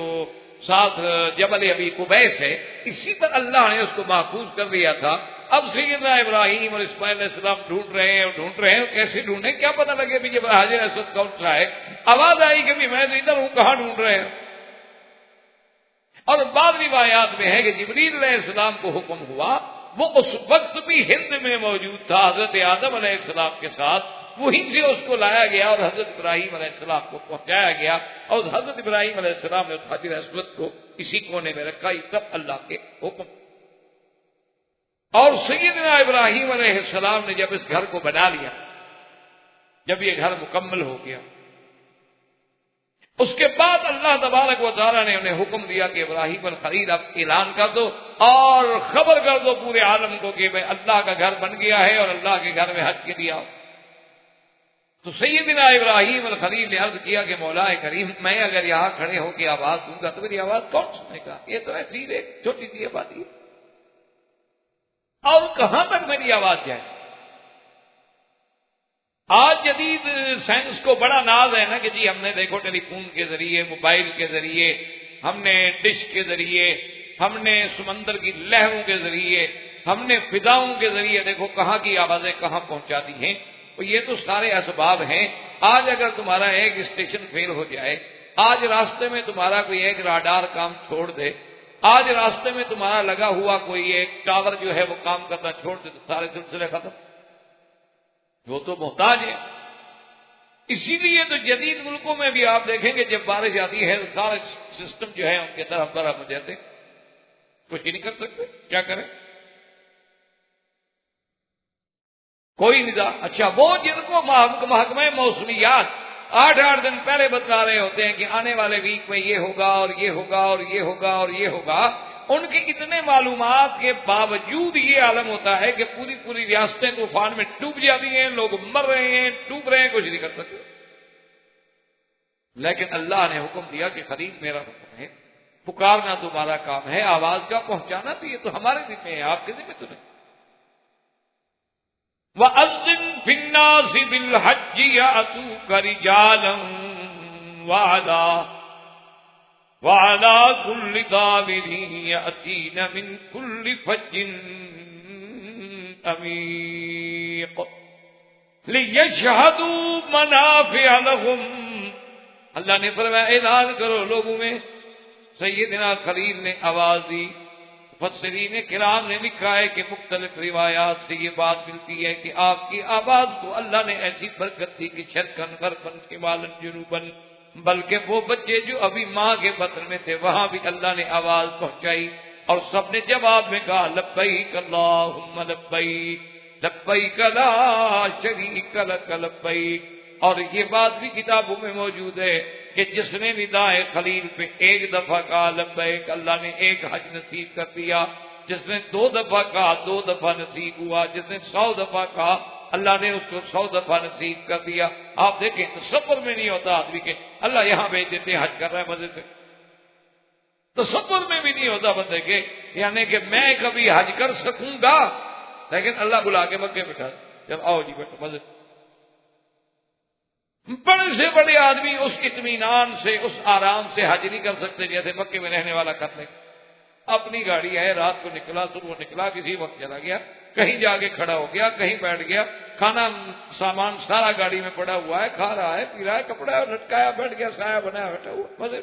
ساتھ جبل ابی قبیس ہے، اسی پر اللہ نے اس کو محفوظ کر دیا تھا. اب سیدنا ابراہیم اور اسماعیل علیہ السلام ڈھونڈ رہے ہیں. کیسے ڈھونڈیں؟ کیا پتہ لگے بھی جب حجر اسود کا اٹھ رہا ہے آواز آئی کہ میں تو ادھر ہوں، کہاں ڈھونڈ رہے ہیں. اور بعض روایات میں ہے کہ جبریل علیہ السلام کو حکم ہوا وہ اس وقت بھی ہند میں موجود تھا حضرت آدم علیہ السلام کے ساتھ، وہیں سے اس کو لایا گیا اور حضرت ابراہیم علیہ السلام کو پہنچایا گیا، اور حضرت ابراہیم علیہ السلام نے حجر اسود کو اسی کونے میں رکھا۔ یہ سب اللہ کے حکم۔ اور سیدنا ابراہیم علیہ السلام نے جب اس گھر کو بنا لیا، جب یہ گھر مکمل ہو گیا، اس کے بعد اللہ تبارک و تعالیٰ نے انہیں حکم دیا کہ ابراہیم الخلیل اب اعلان کر دو اور خبر کر دو پورے عالم کو کہ بھائی اللہ کا گھر بن گیا ہے اور اللہ کے گھر میں حج کے لیے آؤ۔ تو سیدنا ابراہیم الخلیل نے عرض کیا کہ مولا کریم، میں اگر یہاں کھڑے ہو کے آواز دوں گا تو میری آواز کون سنے گا؟ یہ تو ایسی ایک چھوٹی سی آبادی ہے، اور کہاں تک میری آواز جائے؟ آج جدید سائنس کو بڑا ناز ہے نا کہ جی ہم نے دیکھو ٹیلی فون کے ذریعے، موبائل کے ذریعے، ہم نے ڈش کے ذریعے، ہم نے سمندر کی لہروں کے ذریعے، ہم نے فضاؤں کے ذریعے دیکھو کہاں کی آوازیں کہاں پہنچا دی ہیں۔ اور یہ تو سارے اسباب ہیں۔ آج اگر تمہارا ایک اسٹیشن فیل ہو جائے، آج راستے میں تمہارا کوئی ایک راڈار کام چھوڑ دے، آج راستے میں تمہارا لگا ہوا کوئی ایک ٹاور جو ہے وہ کام کرنا چھوڑ دے تو سارے سلسلے ختم۔ وہ تو محتاج ہے۔ اسی لیے تو جدید ملکوں میں بھی آپ دیکھیں گے جب بارش آتی ہے سارے سسٹم جو ہے ان کے طرف برہم ہو جاتے، کچھ ہی نہیں کر سکتے، کیا کریں؟ کوئی نظام۔ اچھا، وہ جن کو محکمہ موسمیات 8 دن پہلے بتلا رہے ہوتے ہیں کہ آنے والے ویک میں یہ ہوگا اور یہ ہوگا اور یہ ہوگا اور یہ ہوگا، ان کی اتنے معلومات کے باوجود یہ عالم ہوتا ہے کہ پوری ریاستیں طوفان میں ڈوب جاتی ہیں، لوگ مر رہے ہیں، ڈوب رہے ہیں، کچھ نہیں کر سکتے۔ لیکن اللہ نے حکم دیا کہ خلیل میرا حکم ہے، پکارنا تمہارا کام ہے، آواز کا پہنچانا تو یہ تو ہمارے ذمہ ہے، آپ کے ذمہ تو نہیں۔ وَأَذِّن فِي النَّاسِ بِالْحَجِّ يَأْتُوكَ رِجَالًا وَعَلَى كُلِّ ضَامِرٍ يَأْتِينَ مِنْ كُلِّ فَجٍّ عَمِيقٍ لِيَشْهَدُوا مَنَافِعَ لَهُمْ۔ اللہ نے فرمایا اعلان کرو لوگوں میں۔ سیدنا خلیل نے آواز دی۔ مفسرین کرام نے لکھا ہے کہ مختلف روایات سے یہ بات ملتی ہے کہ آپ کی آواز کو اللہ نے ایسی برکت دی کہ شرقاً غرباً شمالاً جنوباً، بلکہ وہ بچے جو ابھی ماں کے بطن میں تھے وہاں بھی اللہ نے آواز پہنچائی، اور سب نے جواب میں کہا لبیک اللہم لبیک لبیک لا شریک لک لبیک۔ اور یہ بات بھی کتابوں میں موجود ہے کہ جس نے ندائے خلیل پہ ایک دفعہ کہا لبیک، اللہ نے ایک حج نصیب کر دیا، جس نے 2 دفعہ کہا 2 دفعہ نصیب ہوا، جس نے 100 دفعہ کہا اللہ نے اس کو 100 دفعہ نصیب کر دیا۔ آپ دیکھیں تصور میں نہیں ہوتا آدمی کے اللہ یہاں بھیج دیتے حج کر رہا ہے مزے سے، تصور میں بھی نہیں ہوتا بندے کے یعنی کہ میں کبھی حج کر سکوں گا، لیکن اللہ بلا کے مکے بٹھا جب آؤ جی بیٹھو مزے۔ بڑے سے بڑے آدمی اس اطمینان سے، اس آرام سے حج نہیں کر سکتے جیسے مکے میں رہنے والا کر لے۔ اپنی گاڑی ہے، رات کو نکلا، صبح نکلا، کسی وقت چلا گیا، کہیں جا کے کھڑا ہو گیا، کہیں بیٹھ گیا، کھانا سامان سارا گاڑی میں پڑا ہوا ہے، کھا رہا ہے، پی رہا ہے، کپڑا لٹکایا بیٹھ گیا، سایہ بنایا بیٹھا ہوا مزے۔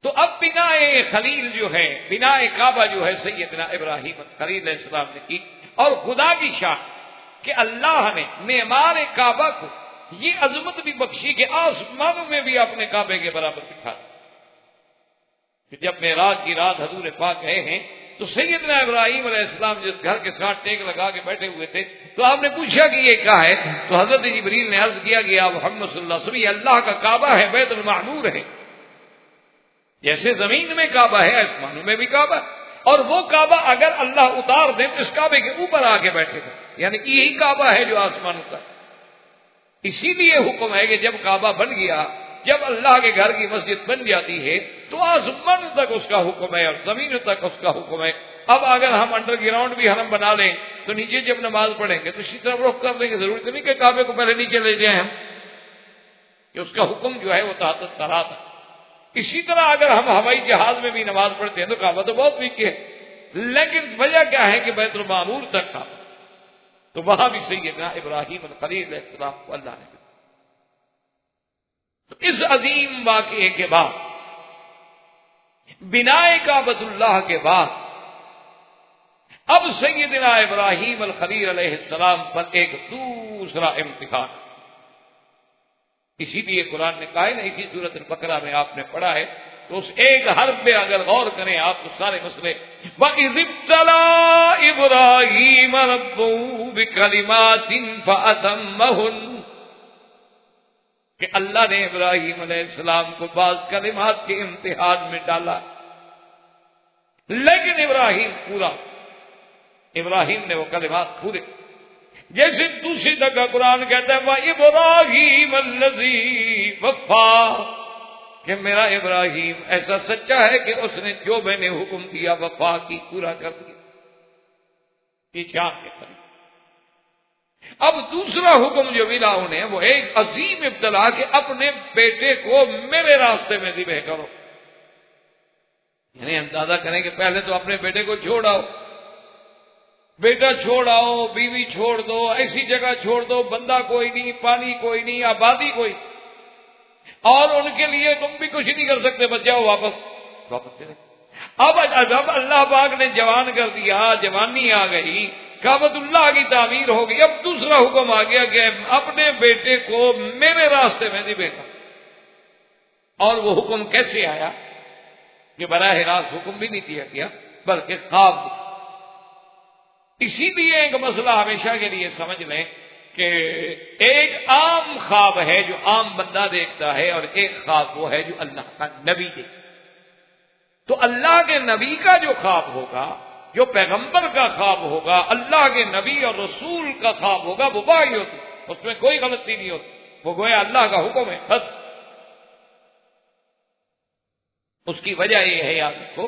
تو اب بنا خلیل جو ہے، بنا کعبہ جو ہے سیدنا ابراہیم خلیل علیہ السلام نے کی، اور خدا کی شان کہ اللہ نے معمار کعبہ کو یہ عظمت بھی بخشی کہ آسمانوں میں بھی اپنے کعبے کے برابر دکھا کہ جب معراج کی رات حضور پاک گئے ہیں تو سیدنا ابراہیم علیہ السلام جس گھر کے ساتھ ٹیک لگا کے بیٹھے ہوئے تھے تو آپ نے پوچھا کہ یہ کیا ہے؟ تو حضرت جبریل نے عرض کیا کہ آپ محمد صلی اللہ علیہ وسلم یہ اللہ کا کعبہ ہے، بیت المعمور ہے۔ جیسے زمین میں کعبہ ہے آسمانوں میں بھی کعبہ، اور وہ کعبہ اگر اللہ اتار دے تو اس کعبے کے اوپر آ کے بیٹھے گا، یعنی کہ یہی کعبہ ہے جو آسمانوں کا۔ اسی لیے حکم ہے کہ جب کعبہ بن گیا، جب اللہ کے گھر کی مسجد بن جاتی ہے تو آسمان تک اس کا حکم ہے اور زمین تک اس کا حکم ہے۔ اب اگر ہم انڈر گراؤنڈ بھی حرم بنا لیں تو نیچے جب نماز پڑھیں گے تو اسی طرح رخ کر لیں گے، ضروری نہیں کہ کعبے کو پہلے نیچے لے جائیں ہم، کہ اس کا حکم جو ہے وہ تحت سرا تھا۔ اسی طرح اگر ہم ہوائی جہاز میں بھی نماز پڑھتے ہیں تو کعبہ تو بہت نیچے ہے، لیکن وجہ کیا ہے کہ بیت المعمور تک کعبہ، تو وہاں بھی سیدنا ابراہیم الخلیل علیہ السلام کو اللہ نے۔ تو اس عظیم واقعے کے بعد، بنائے کعبۃ اللہ کے بعد، اب سیدنا ابراہیم الخلیل علیہ السلام پر ایک دوسرا امتحان، اسی لیے قرآن نے کہا ہے نا، اسی سورۃ البقرہ میں آپ نے پڑھا ہے، تو اس ایک حرف پہ اگر غور کریں آپ تو سارے مسئلے وَإِذِ ابْتَلَىٰ إِبْرَاهِيمَ رَبُّهُ بِكَلِمَاتٍ فَأَتَمَّهُنَّ، کہ اللہ نے ابراہیم علیہ السلام کو بعض کلمات کے امتحان میں ڈالا، لیکن ابراہیم نے وہ کلمات پورے، جیسے دوسری جگہ قرآن کہتا ہے وَإِبْرَاهِيمَ الَّذِي وَفَّىٰ، کہ میرا ابراہیم ایسا سچا ہے کہ اس نے جو میں نے حکم دیا وفا کی، پورا کر دیا۔ یہ شان کے قریب اب دوسرا حکم جو ملا انہیں وہ ایک عظیم ابتلا کہ اپنے بیٹے کو میرے راستے میں ذبح کرو، یعنی اندازہ کریں کہ پہلے تو اپنے بیٹے کو چھوڑ آؤ، بیٹا چھوڑ آؤ، بیوی چھوڑ دو، ایسی جگہ چھوڑ دو بندہ کوئی نہیں، پانی کوئی نہیں، آبادی کوئی، اور ان کے لیے تم بھی کچھ نہیں کر سکتے، بچ جاؤ واپس چلے۔ اب اللہ پاک نے جوان کر دیا، جوانی آ گئی، کعبۃ اللہ کی تعمیر ہو گئی، اب دوسرا حکم آ گیا کہ اپنے بیٹے کو میرے راستے میں ذبح کر۔ اور وہ حکم کیسے آیا کہ براہ راست حکم بھی نہیں دیا گیا بلکہ خواب۔ اسی لیے ایک مسئلہ ہمیشہ کے لیے سمجھ لیں کہ ایک عام خواب ہے جو عام بندہ دیکھتا ہے، اور ایک خواب وہ ہے جو اللہ کا نبی دیکھتا ہے۔ تو اللہ کے نبی کا جو خواب ہوگا، جو پیغمبر کا خواب ہوگا، اللہ کے نبی اور رسول کا خواب ہوگا، وہ وحی ہوتی، اس میں کوئی غلطی نہیں ہوتی، وہ گویا اللہ کا حکم ہے بس۔ اس کی وجہ یہ ہے یاد رکھو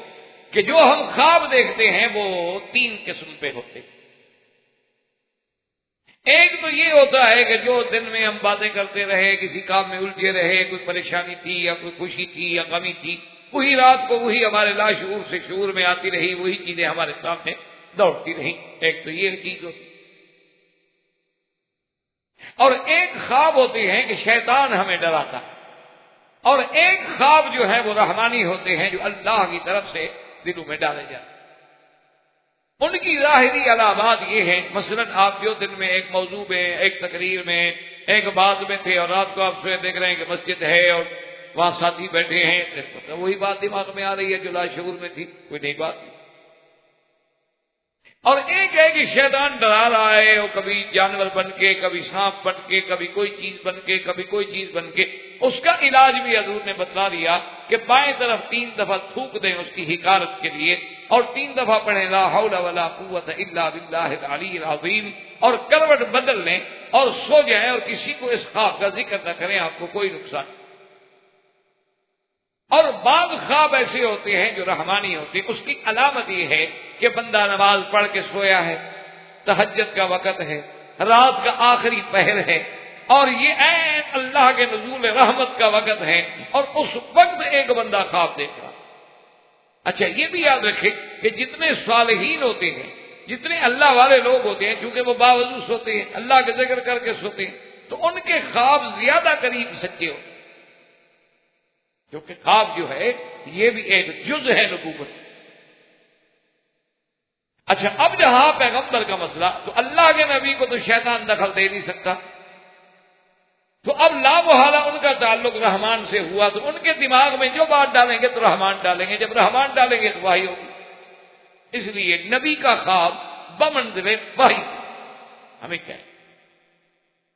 کہ جو ہم خواب دیکھتے ہیں وہ تین قسم پہ ہوتے ہیں۔ ایک تو یہ ہوتا ہے کہ جو دن میں ہم باتیں کرتے رہے، کسی کام میں الجھے رہے، کوئی پریشانی تھی یا کوئی خوشی تھی یا غمی تھی، وہی رات کو وہی ہمارے لاشعور سے شعور میں آتی رہی، وہی چیزیں ہمارے سامنے دوڑتی رہیں۔ ایک تو یہ چیز ہوتی، اور ایک خواب ہوتے ہیں کہ شیطان ہمیں ڈراتا ہے، اور ایک خواب جو ہے وہ رحمانی ہوتے ہیں جو اللہ کی طرف سے دلوں میں ڈالے جاتے ہیں۔ ان کی ظاہری علامات یہ ہیں، مثلا آپ جو دن میں ایک موضوع میں، ایک تقریر میں، ایک بات میں تھے، اور رات کو آپ سوئے دیکھ رہے ہیں کہ مسجد ہے اور وہاں ساتھی بیٹھے ہیں، تو وہی بات دماغ میں آ رہی ہے جو لاشعور میں تھی، کوئی نئی بات نہیں۔ اور ایک ہے کہ شیطان ڈرا رہا ہے، وہ کبھی جانور بن کے، کبھی سانپ بن کے، کبھی کوئی چیز بن کے، کبھی کوئی چیز بن کے۔ اس کا علاج بھی حضور نے بتلا دیا کہ بائیں طرف 3 دفعہ تھوک دیں اس کی حکارت کے لیے، اور 3 دفعہ پڑھیں لا حول ولا قوت الا باللہ العلی العظیم، اور کروٹ بدل لیں اور سو جائیں، اور کسی کو اس خواب کا ذکر نہ کریں، آپ کو کوئی نقصان نہیں۔ اور بعض خواب ایسے ہوتے ہیں جو رحمانی ہوتے ہیں، اس کی علامت یہ ہے کہ بندہ نماز پڑھ کے سویا ہے، تہجد کا وقت ہے، رات کا آخری پہر ہے، اور یہ عین اللہ کے نزول رحمت کا وقت ہے، اور اس وقت ایک بندہ خواب دیکھ رہا۔ اچھا یہ بھی یاد رکھیں کہ جتنے صالحین ہوتے ہیں، جتنے اللہ والے لوگ ہوتے ہیں، چونکہ وہ باوضو سوتے ہیں، اللہ کے ذکر کر کے سوتے ہیں، تو ان کے خواب زیادہ قریب سچے ہوتے ہیں، کیونکہ خواب جو ہے یہ بھی ایک جز ہے نبوت۔ اچھا اب جہاں پیغمبر کا مسئلہ، تو اللہ کے نبی کو تو شیطان دخل دے نہیں سکتا، تو اب لا محالہ ان کا تعلق رحمان سے ہوا، تو ان کے دماغ میں جو بات ڈالیں گے تو رحمان ڈالیں گے، جب رحمان ڈالیں گے تو وحی ہوگی۔ اس لیے نبی کا خواب بمنزلے وحی۔ ہمیں کیا ہے،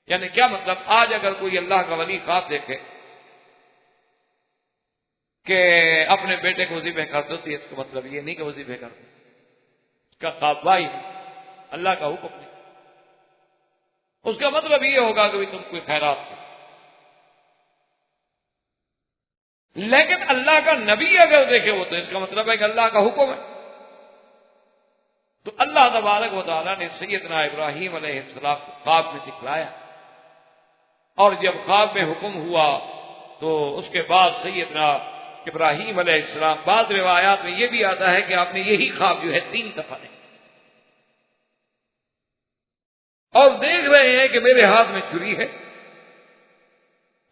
یعنی کیا مطلب، آج اگر کوئی اللہ کا ولی خواب دیکھے کہ اپنے بیٹے کو ذبح کر دو، تو اس کا مطلب یہ نہیں کہ وہ ذبح کر دو، اس کا خواب وحی، اللہ کا حکم نہیں۔ اس کا مطلب یہ ہوگا کہ تم کوئی خیرات کرو۔ لیکن اللہ کا نبی اگر دیکھے وہ، تو اس کا مطلب ہے کہ اللہ کا حکم ہے۔ تو اللہ تبارک و تعالیٰ نے سیدنا ابراہیم علیہ السلام کو خواب میں دکھلایا، اور جب خواب میں حکم ہوا تو اس کے بعد سیدنا ابراہیم علیہ السلام، بعض روایات میں یہ بھی آتا ہے کہ آپ نے یہی خواب جو ہے 3 دفعہ دیکھا، اور دیکھ رہے ہیں کہ میرے ہاتھ میں چھری ہے،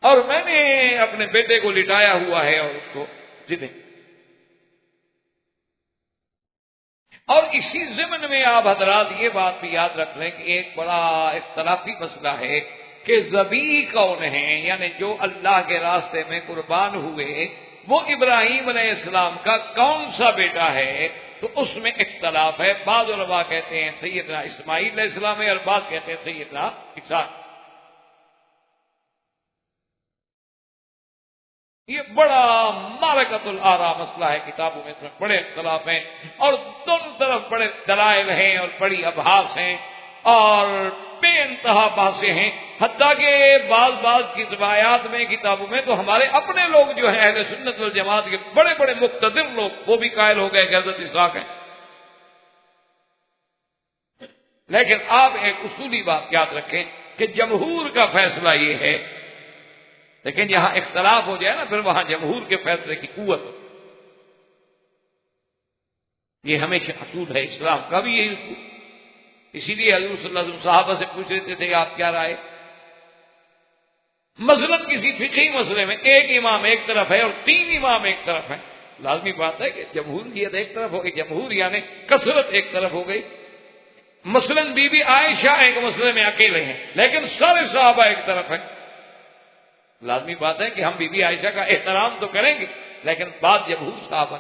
اور میں نے اپنے بیٹے کو لٹایا ہوا ہے اور اس کو ذبح۔ اور اسی ضمن میں آپ حضرات یہ بات بھی یاد رکھ لیں کہ ایک بڑا اختلافی مسئلہ ہے کہ ذبیح کون ہیں، یعنی جو اللہ کے راستے میں قربان ہوئے وہ ابراہیم علیہ السلام کا کون سا بیٹا ہے، تو اس میں اختلاف ہے۔ بعض علماء کہتے ہیں سیدنا اسماعیل علیہ السلام ہے، اور بعض کہتے ہیں سیدنا اسحاق۔ یہ بڑا معرکۃ الآراء مسئلہ ہے، کتابوں میں اس میں بڑے اختلاف ہیں، اور دونوں طرف بڑے دلائل ہیں اور بڑی ابحاث ہیں اور بے انتہا بحثیں ہیں، حتیٰ کہ بعض کی روایات میں کتابوں میں تو ہمارے اپنے لوگ جو ہیں اہل سنت والجماعت کے بڑے بڑے مقتدر لوگ وہ بھی قائل ہو گئے کہ حضرت اسحاق ہیں۔ لیکن آپ ایک اصولی بات یاد رکھیں کہ جمہور کا فیصلہ یہ ہے، لیکن جہاں اختلاف ہو جائے نا پھر وہاں جمہور کے فیصلے کی قوت، یہ ہمیشہ اصول ہے اسلام کا بھی یہی اصول۔ اسی لیے حضور صلی اللہ علیہ وسلم صحابہ سے پوچھ رہے تھے آپ کیا رائے، مثلا کسی فقہی مسئلے میں ایک امام ایک طرف ہے اور 3 امام ایک طرف ہے، لازمی بات ہے کہ جمہوریت ایک طرف ہوگی، جمہور یعنی کثرت ایک طرف ہو گئی۔ مثلا بی بی عائشہ ایک مسئلے میں اکیلے ہیں لیکن سارے صحابہ ایک طرف ہیں، لازمی بات ہے کہ ہم بی بی عائشہ کا احترام تو کریں گے لیکن بات جمہور صحابہ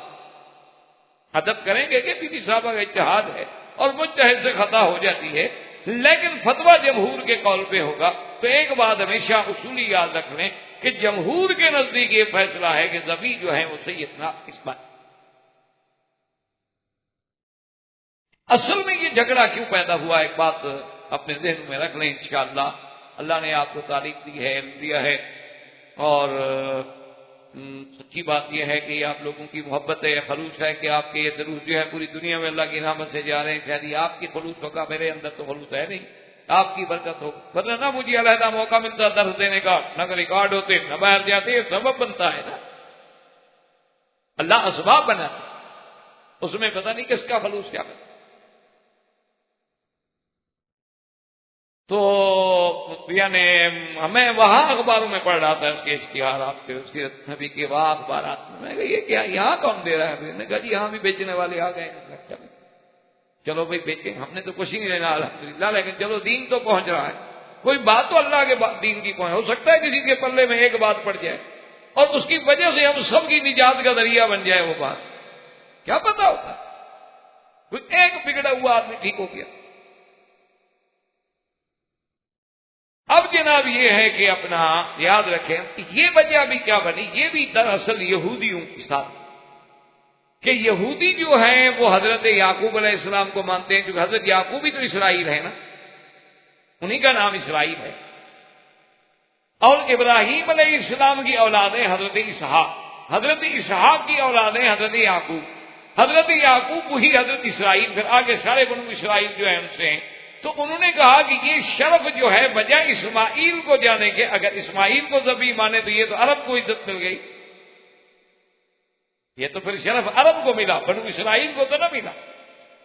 ادب کریں گے کہ بی بی صحابہ کا اجتہاد ہے اور مجتہد سے خطا ہو جاتی ہے، لیکن فتویٰ جمہور کے قول پہ ہوگا۔ تو ایک بات ہمیشہ اصولی یاد رکھ لیں کہ جمہور کے نزدیک یہ فیصلہ ہے کہ ذبیح جو ہے وہ سیدنا اسماعیل۔ اصل میں یہ جھگڑا کیوں پیدا ہوا، ایک بات اپنے ذہن میں رکھ لیں انشاءاللہ۔ اللہ نے آپ کو تعریف دی ہے، علم دیا ہے، اور سچی بات یہ ہے کہ یہ آپ لوگوں کی محبت ہے، خلوص ہے کہ آپ کے یہ دروس جو ہے پوری دنیا میں اللہ کی رحمت سے جا رہے ہیں۔ شاید یہ آپ کی خلوص ہوگا، میرے اندر تو خلوص ہے نہیں، آپ کی برکت ہو، ورنہ نہ مجھے علیحدہ موقع ملتا درس دینے کا، نہ ریکارڈ ہوتے، نہ باہر جاتے، یہ سبب بنتا ہے نا، اللہ اسباب بناتا، اس میں پتہ نہیں کس کا خلوص کیا بنتا۔ تو یعنی ہمیں وہاں اخباروں میں پڑھ رہا تھا اس کے اشتہارات کے، سیرت نبی کے وہاں اخبارات میں کہا یہ کیا یہاں کون دے رہا ہے؟ میں نے کہا جی یہاں بھی بیچنے والے آ گئے ہیں، چلو بھائی بیچیں، ہم نے تو کچھ ہی نہیں لینا الحمدللہ، لیکن چلو دین تو پہنچ رہا ہے، کوئی بات تو اللہ کے دین کی پہنچ، ہو سکتا ہے کسی کے پلے میں ایک بات پڑ جائے اور اس کی وجہ سے ہم سب کی نجات کا ذریعہ بن جائے، وہ بات کیا پتا ہوتا ہے، کوئی ایک بگڑا ہوا آدمی ٹھیک ہو گیا۔ اب جناب یہ ہے کہ اپنا یاد رکھیں یہ وجہ بھی کیا بنی، یہ بھی دراصل یہودیوں کے ساتھ کہ یہودی جو ہیں وہ حضرت یعقوب علیہ السلام کو مانتے ہیں، کیونکہ حضرت یعقوب ہی تو اسرائیل ہے نا، انہی کا نام اسرائیل ہے، اور ابراہیم علیہ السلام کی اولادیں حضرت اسحاق کی اولادیں حضرت یعقوب وہی حضرت اسرائیل، پھر آگے سارے بنو اسرائیل جو ہیں ان سے ہیں۔ تو انہوں نے کہا کہ یہ شرف جو ہے بجائے اسماعیل کو جانے کے، اگر اسماعیل کو ذبیح مانے تو یہ تو عرب کو عزت مل گئی، یہ تو پھر شرف عرب کو ملا، بنو اسرائیل کو تو نہ ملا۔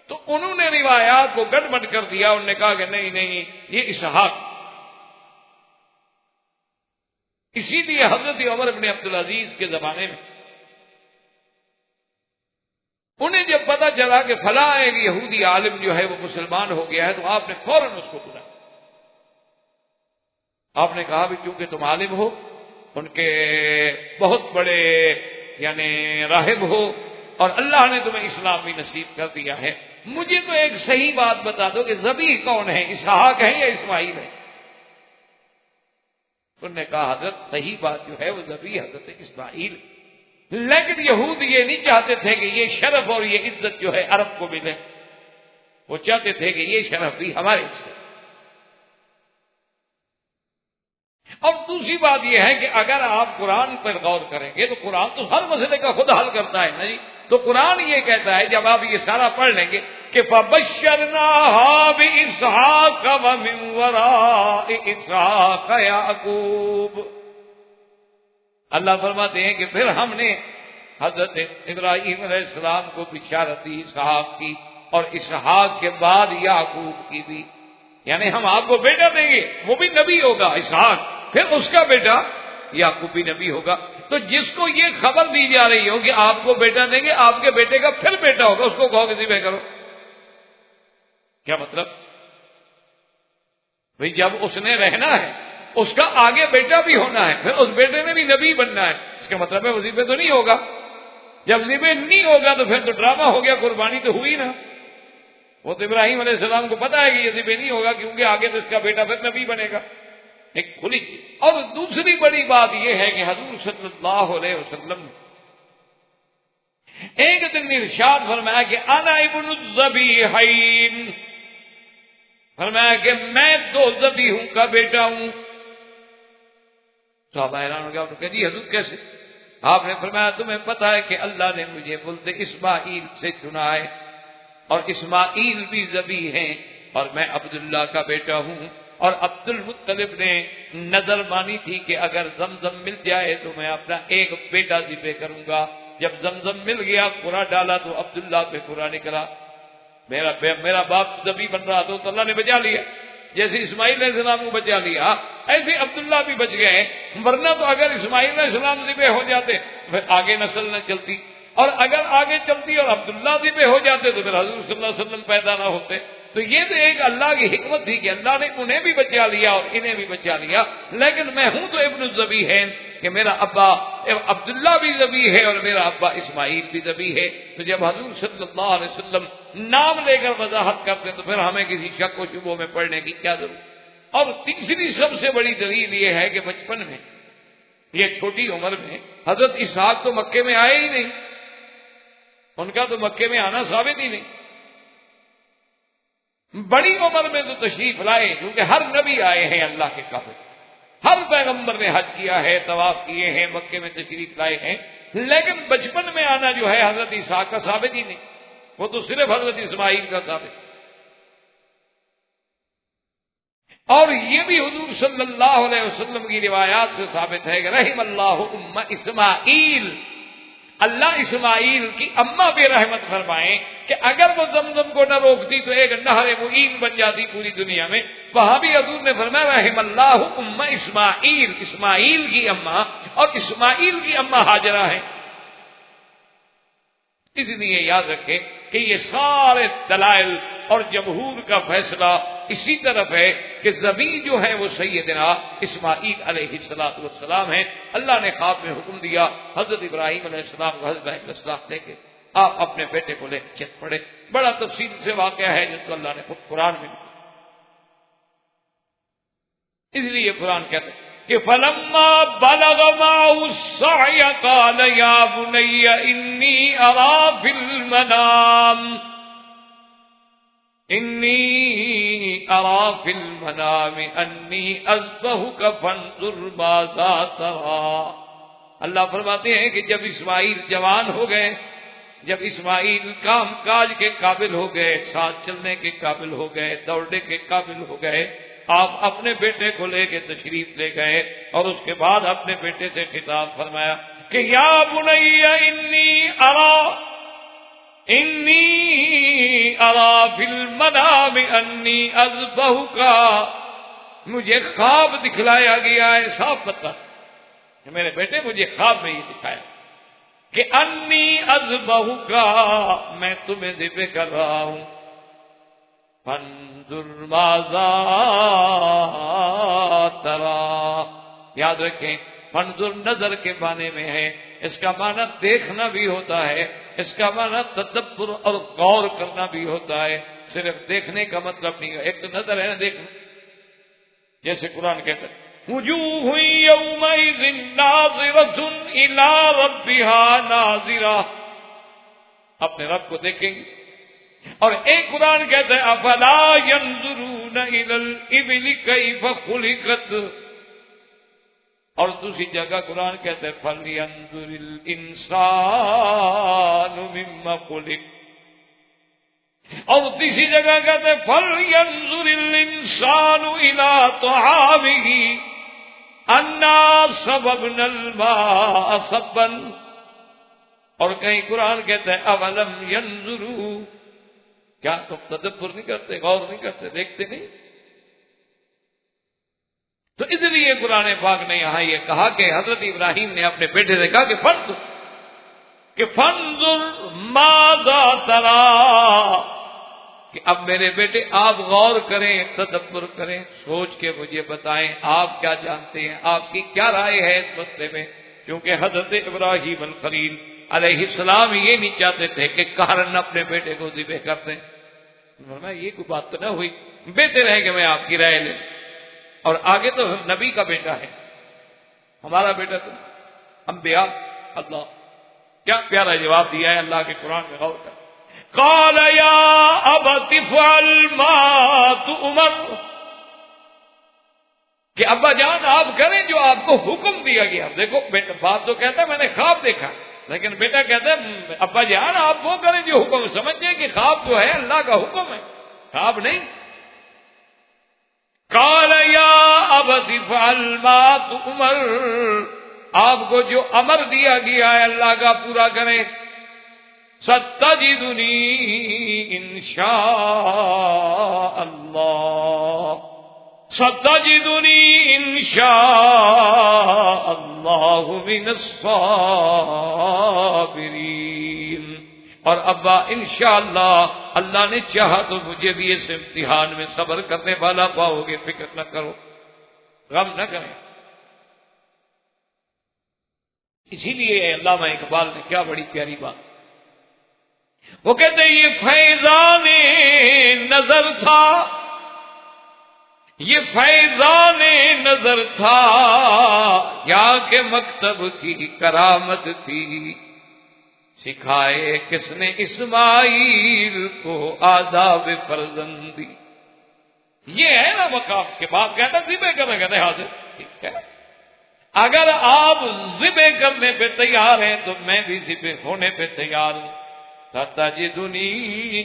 تو انہوں نے روایات کو گڑ مٹ کر دیا، انہوں نے کہا کہ نہیں یہ اسحاق۔ اسی لیے حضرت عمر بن عبدالعزیز کے زمانے میں انہیں جب پتا چلا کہ فلاں ایک یہودی عالم جو ہے وہ مسلمان ہو گیا ہے تو آپ نے فوراً اس کو بلایا، آپ نے کہا بھی کیونکہ تم عالم ہو، ان کے بہت بڑے یعنی راہب ہو، اور اللہ نے تمہیں اسلام بھی نصیب کر دیا ہے، مجھے تو ایک صحیح بات بتا دو کہ ذبیح کون ہے، اسحاق ہے یا اسماعیل ہے؟ انہوں نے کہا حضرت صحیح بات جو ہے وہ ذبیح حضرت اسماعیل، لیکن یہود یہ نہیں چاہتے تھے کہ یہ شرف اور یہ عزت جو ہے عرب کو ملے، وہ چاہتے تھے کہ یہ شرف بھی ہمارے سے۔ اور دوسری بات یہ ہے کہ اگر آپ قرآن پر غور کریں گے تو قرآن تو ہر مسئلے کا خود حل کرتا ہے نا جی، تو قرآن یہ کہتا ہے جب آپ یہ سارا پڑھ لیں گے کہ فَبَشَّرْنَاهَا بِإِسْحَاقَ وَمِن وَرَاءِ إِسْحَاقَ يَعْقُوبَ، اللہ فرماتے ہیں کہ پھر ہم نے حضرت ابراہیم علیہ السلام کو بشارت دی اسحاق کی، اور اسحاق کے بعد یعقوب کی بھی، یعنی ہم آپ کو بیٹا دیں گے، وہ بھی نبی ہوگا اسحاق، پھر اس کا بیٹا یعقوب بھی نبی ہوگا۔ تو جس کو یہ خبر دی جا رہی ہو کہ آپ کو بیٹا دیں گے، آپ کے بیٹے کا پھر بیٹا ہوگا، اس کو کہو کہ ذبح کرو، کیا مطلب؟ بھئی جب اس نے رہنا ہے اس کا آگے بیٹا بھی ہونا ہے، پھر اس بیٹے نے بھی نبی بننا ہے، اس کا مطلب ہے وظیفے تو نہیں ہوگا۔ جب وظیفے نہیں ہوگا تو پھر تو ڈرامہ ہو گیا، قربانی تو ہوئی نا۔ وہ تو ابراہیم علیہ السلام کو پتا ہے کہ یہ وظیفے نہیں ہوگا، کیونکہ آگے تو اس کا بیٹا پھر نبی بنے گا، ایک کھلی چیز۔ اور دوسری بڑی بات یہ ہے کہ حضور صلی اللہ علیہ وسلم نے ایک دن ارشاد فرمایا کہ انا ابن الذبیحین، فرمایا کہ میں دو ذبیحوں کا بیٹا ہوں۔ صحابہ حیران ہو گیا، انہوں نے کہا جی حضور کیسے؟ آپ نے فرمایا تمہیں پتا ہے کہ اللہ نے مجھے ملک اسماعیل سے چنا ہے، اور اسماعیل بھی ذبیح ہیں، اور میں عبداللہ کا بیٹا ہوں، اور عبد المطلب نے نظر مانی تھی کہ اگر زمزم مل جائے تو میں اپنا ایک بیٹا ذبح کروں گا۔ جب زمزم مل گیا، قرآن ڈالا تو عبداللہ پہ قرآن نکلا، میرا باپ ذبیح بن رہا تو اللہ نے بچا لیا، جیسے اسماعیل علیہ السلام کو بچا لیا ایسے عبداللہ بھی بچ گئے، ورنہ تو اگر اسماعیل علیہ السلام ذبح ہو جاتے پھر آگے نسل نہ چلتی، اور اگر آگے چلتی اور عبداللہ ذبح ہو جاتے تو پھر حضور صلی اللہ علیہ وسلم پیدا نہ ہوتے۔ تو یہ تو ایک اللہ کی حکمت تھی کہ اللہ نے انہیں بھی بچا لیا اور انہیں بھی بچا لیا، لیکن میں ہوں تو ابن الذبیحین کہ میرا ابا عبداللہ بھی ذبیح ہے اور میرا ابا اسماعیل بھی ذبیح ہے۔ تو جب حضور صلی اللہ علیہ وسلم نام لے کر وضاحت کرتے تو پھر ہمیں کسی شک و شبہ میں پڑنے کی کیا ضرورت؟ اور تیسری سب سے بڑی دلیل یہ ہے کہ بچپن میں، یہ چھوٹی عمر میں حضرت اسحاق تو مکے میں آئے ہی نہیں، ان کا تو مکے میں آنا ثابت ہی نہیں، بڑی عمر میں تو تشریف لائے، کیونکہ ہر نبی آئے ہیں اللہ کے قابل، ہر پیغمبر نے حج کیا ہے، طواف کیے ہیں، مکے میں تشریف لائے ہیں، لیکن بچپن میں آنا جو ہے حضرت اسحاق کا ثابت ہی نہیں، وہ تو صرف حضرت اسماعیل کا ثابت۔ اور یہ بھی حضور صلی اللہ علیہ وسلم کی روایات سے ثابت ہے کہ رحم اللہ ام اسماعیل، اللہ اسماعیل کی اماں پہ رحمت فرمائیں کہ اگر وہ زمزم کو نہ روکتی تو ایک نہر معین بن جاتی پوری دنیا میں۔ وہاں بھی حضور نے فرمایا رحم اللہ ام اسماعیل، اسماعیل کی اماں، اور اسماعیل کی اماں ہاجرہ ہیں۔ اس لیے یاد رکھیں کہ یہ سارے دلائل اور جمہور کا فیصلہ اسی طرف ہے کہ ذبیح جو ہے وہ سیدنا اسماعیل علیہ السلام ہے۔ اللہ نے خواب میں حکم دیا حضرت ابراہیم علیہ السلام کو، حضرت ابراہیم علیہ السلام لے کے آپ اپنے بیٹے کو لے چل پڑے۔ بڑا تفصیل سے واقعہ ہے جس کو اللہ نے خود قرآن میں لکھا، اس لیے قرآن کہتے ہیں کہ فَلَمَّا بَلَغَ مَعَهُ السَّعْيَ قَالَ يَا بُنَيَّ إِنِّي أَرَىٰ فِي الْمَنَامِ أَنِّي أَذْبَحُكَ فَانظُرْ مَاذَا تَرَىٰ۔ اللہ فرماتے ہیں کہ جب اسماعیل جوان ہو گئے، جب اسماعیل کام کاج کے قابل ہو گئے، ساتھ چلنے کے قابل ہو گئے، دوڑنے کے قابل ہو گئے، آپ اپنے بیٹے کو لے کے تشریف لے گئے، اور اس کے بعد اپنے بیٹے سے خطاب فرمایا کہ یا بنی انی ارا فی المنام انی اذبحک، مجھے خواب دکھلایا گیا ہے، صاف بتا کہ میرے بیٹے مجھے خواب میں یہ دکھایا کہ انی اذبحک، میں تمہیں ذبح کر رہا ہوں، فانظر ماذا ترى، یاد رکھیں فانظر نظر کے معنی میں ہے، اس کا معنی دیکھنا بھی ہوتا ہے، اس کا معنی تدبر اور غور کرنا بھی ہوتا ہے، صرف دیکھنے کا مطلب نہیں ہے، ایک تو نظر ہے نا دیکھنا، جیسے قرآن کہتا ہے وجوہ یومئذ ناظرۃ الی ربها ناظرہ، اپنے رب کو دیکھیں گے۔ اور ایک قرآن کہتا ہے افلا ينظرون الى الابل کیف خلقت، اور دوسری جگہ قرآن کہتا ہے فَلْيَنظُرِ الْإِنسَانُ مِمَّا خُلِقَ، اور تیسری جگہ کہتے ہیں فَلْيَنظُرِ الْإِنسَانُ إِلَىٰ طَعَامِهِ أَنَّا صَبَبْنَا الْمَاءَ صَبًّا، اور کہیں قرآن کہتے ہیں اَوَلَمْ يَنظُرُوا، کیا تم تدبر نہیں کرتے، غور نہیں کرتے، دیکھتے نہیں؟ تو اس لیے قرآن پاک نے یہاں یہ کہا کہ حضرت ابراہیم نے اپنے بیٹے سے کہا کہ فانظر ماذا ترى، کہ اب میرے بیٹے آپ غور کریں، تدبر کریں، سوچ کے مجھے بتائیں آپ کیا جانتے ہیں، آپ کی کیا رائے ہے اس مسئلے میں؟ کیونکہ حضرت ابراہیم الخلیل علیہ السلام یہ نہیں چاہتے تھے کہ قہرن اپنے بیٹے کو ذبح کر دیں۔ فرمایا یہ کوئی بات تو نہ ہوئی، بہتر ہے کہ میں آپ کی رائے لیں، اور آگے تو نبی کا بیٹا ہے، ہمارا بیٹا تو انبیاء۔ اللہ کیا پیارا جواب دیا ہے اللہ کے قرآن میں، غور کر۔ قال یا ابت افعل ما تؤمر، کہ ابا جان آپ کریں جو آپ کو حکم دیا گیا۔ دیکھو بیٹا، باپ تو کہتا ہے میں نے خواب دیکھا، لیکن بیٹا کہتا ہے ابا جان آپ وہ کریں جو حکم۔ سمجھیں کہ خواب جو ہے اللہ کا حکم ہے، خواب نہیں۔ قال یا ابت افعل ما تؤمر، آپ کو جو امر دیا گیا ہے اللہ کا پورا کریں۔ ستجدنی انشاء اللہ، ستجدنی انشاء اللہ من الصابرین۔ اور ابا انشاءاللہ اللہ نے چاہا تو مجھے بھی اس امتحان میں صبر کرنے والا پاؤ گے، فکر نہ کرو، غم نہ کریں۔ اسی لیے علامہ اقبال نے کیا بڑی پیاری بات، وہ کہتے ہیں یہ فیضان نظر تھا، یہ فیضان نظر تھا، یا کہ مکتب کی کرامت تھی، سکھائے کس نے اسماعیل کو آداب فرزندی۔ یہ ہے نا مقام کے باپ کہتا ذبح کرنا، کہتے حاضر، ٹھیک ہے، اگر آپ ذبح کرنے پہ تیار ہیں تو میں بھی ذبح ہونے پہ تیار ہوں۔ ستجدنی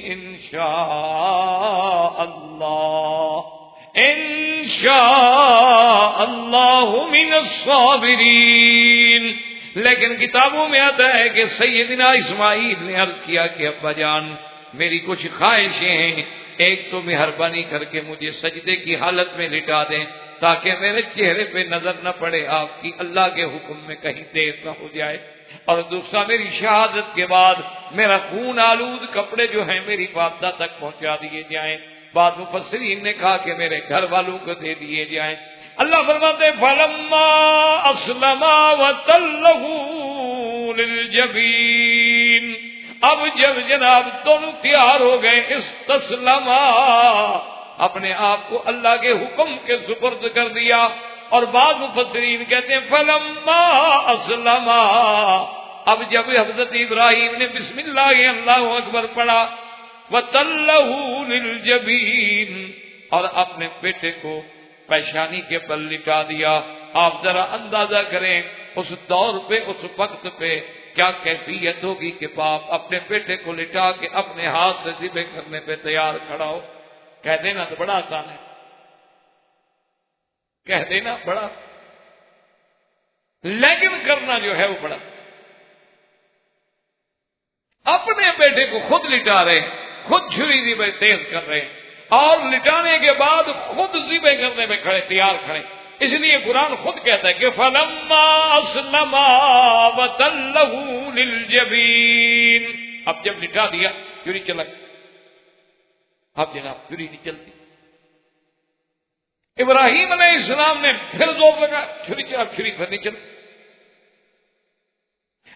انشاء اللہ، انشاء اللہ من الصابرین۔ لیکن کتابوں میں آتا ہے کہ سیدنا اسماعیل نے عرض کیا کہ ابا جان میری کچھ خواہشیں ہیں، ایک تو مہربانی کر کے مجھے سجدے کی حالت میں لٹا دیں تاکہ میرے چہرے پہ نظر نہ پڑے آپ کی، اللہ کے حکم میں کہیں دیر نہ ہو جائے، اور دوسرا میری شہادت کے بعد میرا خون آلود کپڑے جو ہیں میری والدہ تک پہنچا دیے جائیں۔ بعد مفسرین نے کہا کہ میرے گھر والوں کو دے دیے جائیں۔ اللہ فرماتے ہیں فلما اسلما وتلہ للجبین، اب جب جناب دونوں تیار ہو گئے، استسلما، اپنے آپ کو اللہ کے حکم کے سپرد کر دیا۔ اور بعض مفسرین کہتے ہیں فلما اسلما، اب جب حضرت ابراہیم نے بسم اللہ اللہ اکبر پڑھا، وَتَلَّهُ لِلْجَبِينِ، اور اپنے بیٹے کو پیشانی کے بل لٹا دیا۔ آپ ذرا اندازہ کریں اس دور پہ، اس وقت پہ کیا کیفیت ہوگی کہ باپ اپنے بیٹے کو لٹا کے اپنے ہاتھ سے ذبح کرنے پہ تیار کھڑا ہو۔ کہہ دینا تو بڑا آسان ہے، کہہ دینا بڑا، لیکن کرنا جو ہے وہ بڑا۔ اپنے بیٹے کو خود لٹا رہے ہیں، خود چھری ذبح تیز کر رہے ہیں، اور لٹانے کے بعد خود ذبح کرنے میں کھڑے، تیار کھڑے۔ اس لیے قرآن خود کہتا ہے کہ فلما اسلما وتلہ للجبین، اب جب لٹا دیا چھری چلک، اب جناب چھری نہیں چلتی۔ ابراہیم علیہ السلام نے پھر زور لگا، چھری چلا، چھری پھر نہیں چلتی۔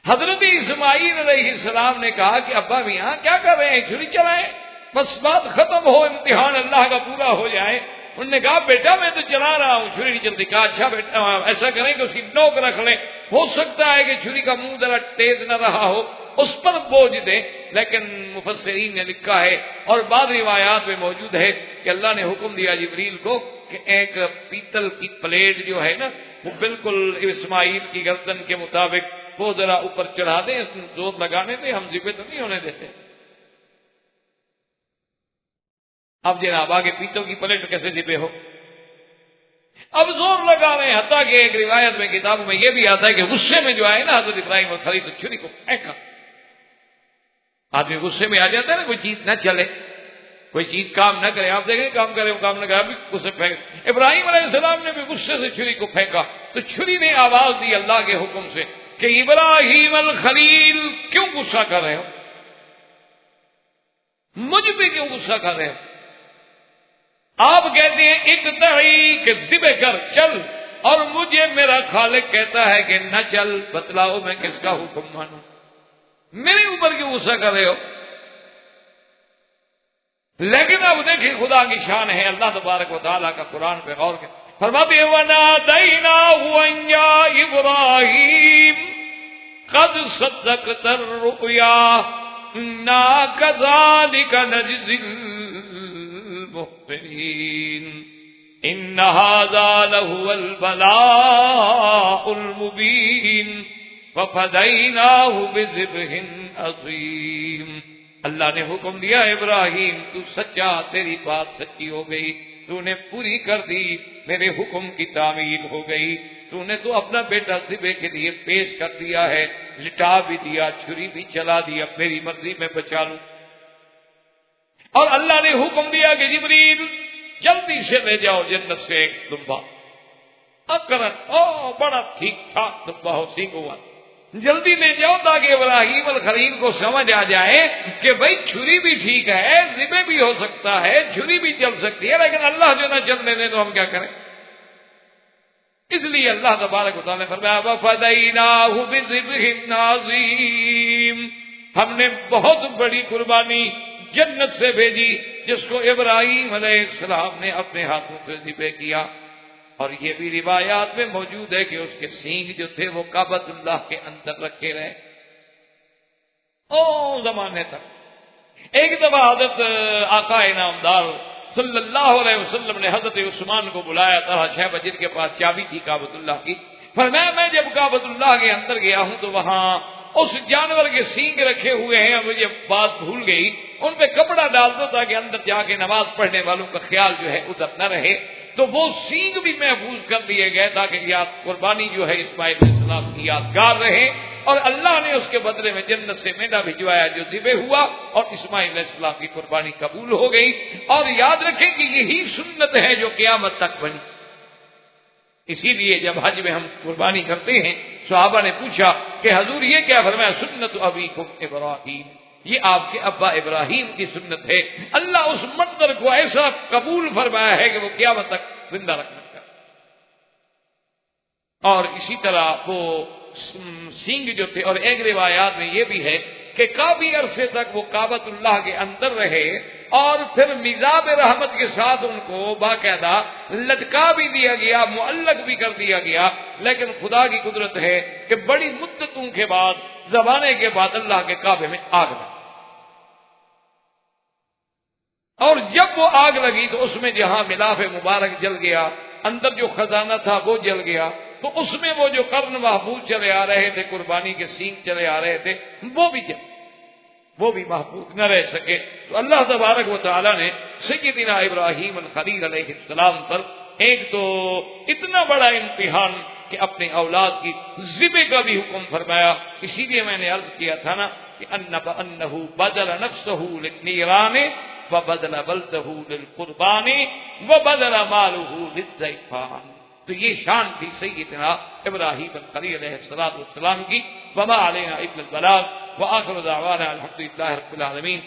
حضرت اسماعیل علیہ السلام نے کہا کہ ابا میاں کیا کر رہے ہیں، چھری چلائیں، بس بات ختم ہو، امتحان اللہ کا پورا ہو جائے۔ انہوں نے کہا بیٹا میں تو چلا رہا ہوں، چھری نہیں چلتی۔ کہا اچھا بیٹا ایسا کریں کہ اس کی نوک رکھ لیں، ہو سکتا ہے کہ چھری کا منہ ذرا تیز نہ رہا ہو، اس پر بوجھ دیں۔ لیکن مفسرین نے لکھا ہے اور بعض روایات میں موجود ہے کہ اللہ نے حکم دیا جبریل کو کہ ایک پیتل کی پلیٹ جو ہے نا، وہ بالکل اسماعیل کی گردن کے مطابق وہ ذرا اوپر چڑھا دیں، زور لگانے دیں، ہم ذبح تو نہیں ہونے دیتے۔ اب جناب آگے پیتل کی پلیٹ کیسے ذبح ہو، اب زور لگا رہے ہیں، حتیٰ کہ ایک روایت میں کتابوں میں یہ بھی آتا ہے کہ غصے میں جو آئے نا حضرت ابراہیم اور خلیل، تو چھری کو پھینکا۔ آدمی غصے میں آ جاتا ہے نا، کوئی چیز نہ چلے، کوئی چیز کام نہ کرے، آپ دیکھیں کام کرے وہ کام نہ کرے، ابھی غصے پھینک۔ ابراہیم علیہ السلام نے بھی غصے سے چھری کو پھینکا، تو چھری نے آواز دی اللہ کے حکم سے کہ ابراہیم الخلیل کیوں غصہ کر رہے ہو؟ مجھ پہ کیوں غصہ کر رہے ہیں؟ آپ کہتے ہیں ایک دہی کہ ذبح کر چل، اور مجھے میرا خالق کہتا ہے کہ نہ چل، بتلاؤ میں کس کا حکم مانوں؟ میرے اوپر کیوں غصہ کر رہے ہو؟ لیکن اب دیکھیں خدا کی شان ہے، اللہ تبارک و تعالیٰ کا قرآن پہ غور کریں، فرماتے ہیں وَنَادَيْنَاهُ أَن يَا إِبْرَاهِيمُ قَدْ صَدَّقْتَ الرُّؤْيَا إِنَّا كَذَلِكَ نَجْزِي الْمُحْسِنِينَ إِنَّ هَذَا لَهُوَ الْبَلَاءُ الْمُبِينُ وَفَدَيْنَاهُ بِذِبْحٍ عَظِيمٍ۔ اللہ نے حکم دیا ابراہیم تو سچا، تیری بات سچی ہو گئی، تو نے پوری کر دی، میرے حکم کی تعمیل ہو گئی، تو نے تو اپنا بیٹا ذبح کے لیے پیش کر دیا ہے، لٹا بھی دیا، چھری بھی چلا دی، اب میری مرضی میں بچا لوں۔ اور اللہ نے حکم دیا کہ جبریل جلدی سے لے جاؤ جنت سے ایک دمبا، اکرن بڑا ٹھیک ٹھاک دمبا ہو، سینگ ہوا، جلدی لے جاؤ تاکہ ابراہیم الخلیل کو سمجھ آ جائے کہ بھائی چھری بھی ٹھیک ہے، ذبح بھی ہو سکتا ہے، چھری بھی چل سکتی ہے، لیکن اللہ جو نہ چلنے دے تو ہم کیا کریں؟ اس لیے اللہ تبارک و تعالیٰ نے فرمایا وَفَدَيْنَاهُ بِذِبْحٍ عَظِيمٍ، ہم نے بہت بڑی قربانی جنت سے بھیجی جس کو ابراہیم علیہ السلام نے اپنے ہاتھوں سے ذبح کیا۔ اور یہ بھی روایات میں موجود ہے کہ اس کے سینگ جو تھے وہ کعبۃ اللہ کے اندر رکھے رہے زمانے تک۔ ایک دفعہ حضرت آقا انعامدار صلی اللہ علیہ وسلم نے حضرت عثمان کو بلایا تھا، 6 بجے کے پاس چابی تھی کعبۃ اللہ کی، فرمایا میں جب کعبۃ اللہ کے اندر گیا ہوں تو وہاں اس جانور کے سینگ رکھے ہوئے ہیں، مجھے بات بھول گئی، ان پہ کپڑا ڈال دو تاکہ اندر جا کے نماز پڑھنے والوں کا خیال جو ہے ادھر نہ رہے۔ تو وہ سینگ بھی محفوظ کر دیے گئے تاکہ یاد قربانی جو ہے اسماعیل علیہ السلام کی یادگار رہے، اور اللہ نے اس کے بدلے میں جنت سے مینڈا بھجوایا جو ذبح ہوا، اور اسماعیل علیہ السلام کی قربانی قبول ہو گئی۔ اور یاد رکھیں کہ یہی سنت ہے جو قیامت تک بنی۔ اسی لیے جب حج میں ہم قربانی کرتے ہیں، صحابہ نے پوچھا کہ حضور یہ کیا؟ فرمایا سنت ابیکم ابراہیم، یہ آپ کے ابا ابراہیم کی سنت ہے۔ اللہ اس منظر کو ایسا قبول فرمایا ہے کہ وہ قیامت تک زندہ رکھنا چاہتا۔ اور اسی طرح وہ سینگ جو تھے، اور ایک روایات میں یہ بھی ہے کہ کافی عرصے تک وہ کعبۃ اللہ کے اندر رہے، اور پھر میزاب رحمت کے ساتھ ان کو باقاعدہ لٹکا بھی دیا گیا، معلق بھی کر دیا گیا، لیکن خدا کی قدرت ہے کہ بڑی مدتوں کے بعد، زمانے کے بعد اللہ کے کعبے میں آگ لگی، اور جب وہ آگ لگی تو اس میں جہاں غلاف مبارک جل گیا، اندر جو خزانہ تھا وہ جل گیا، تو اس میں وہ جو قرن محفوظ چلے آ رہے تھے، قربانی کے سینگ چلے آ رہے تھے، وہ بھی محفوظ نہ رہ سکے۔ تو اللہ تبارک و تعالی نے سیدنا ابراہیم الخلیل علیہ السلام پر ایک تو اتنا بڑا امتحان کہ اپنے اولاد کی ذبح کا بھی حکم فرمایا۔ اسی لیے میں نے عرض کیا تھا نا کہ انہ بدل نفسہ للنیران وبدل ولدہ للقربان وبدل مالہ للضیفان۔ تو یہ شان تھی سیدنا ابراہیم الخلیل علیہ السلام کی۔ وما علینا الا البلاغ، وآخر دعوانا الحمد للہ رب العالمین۔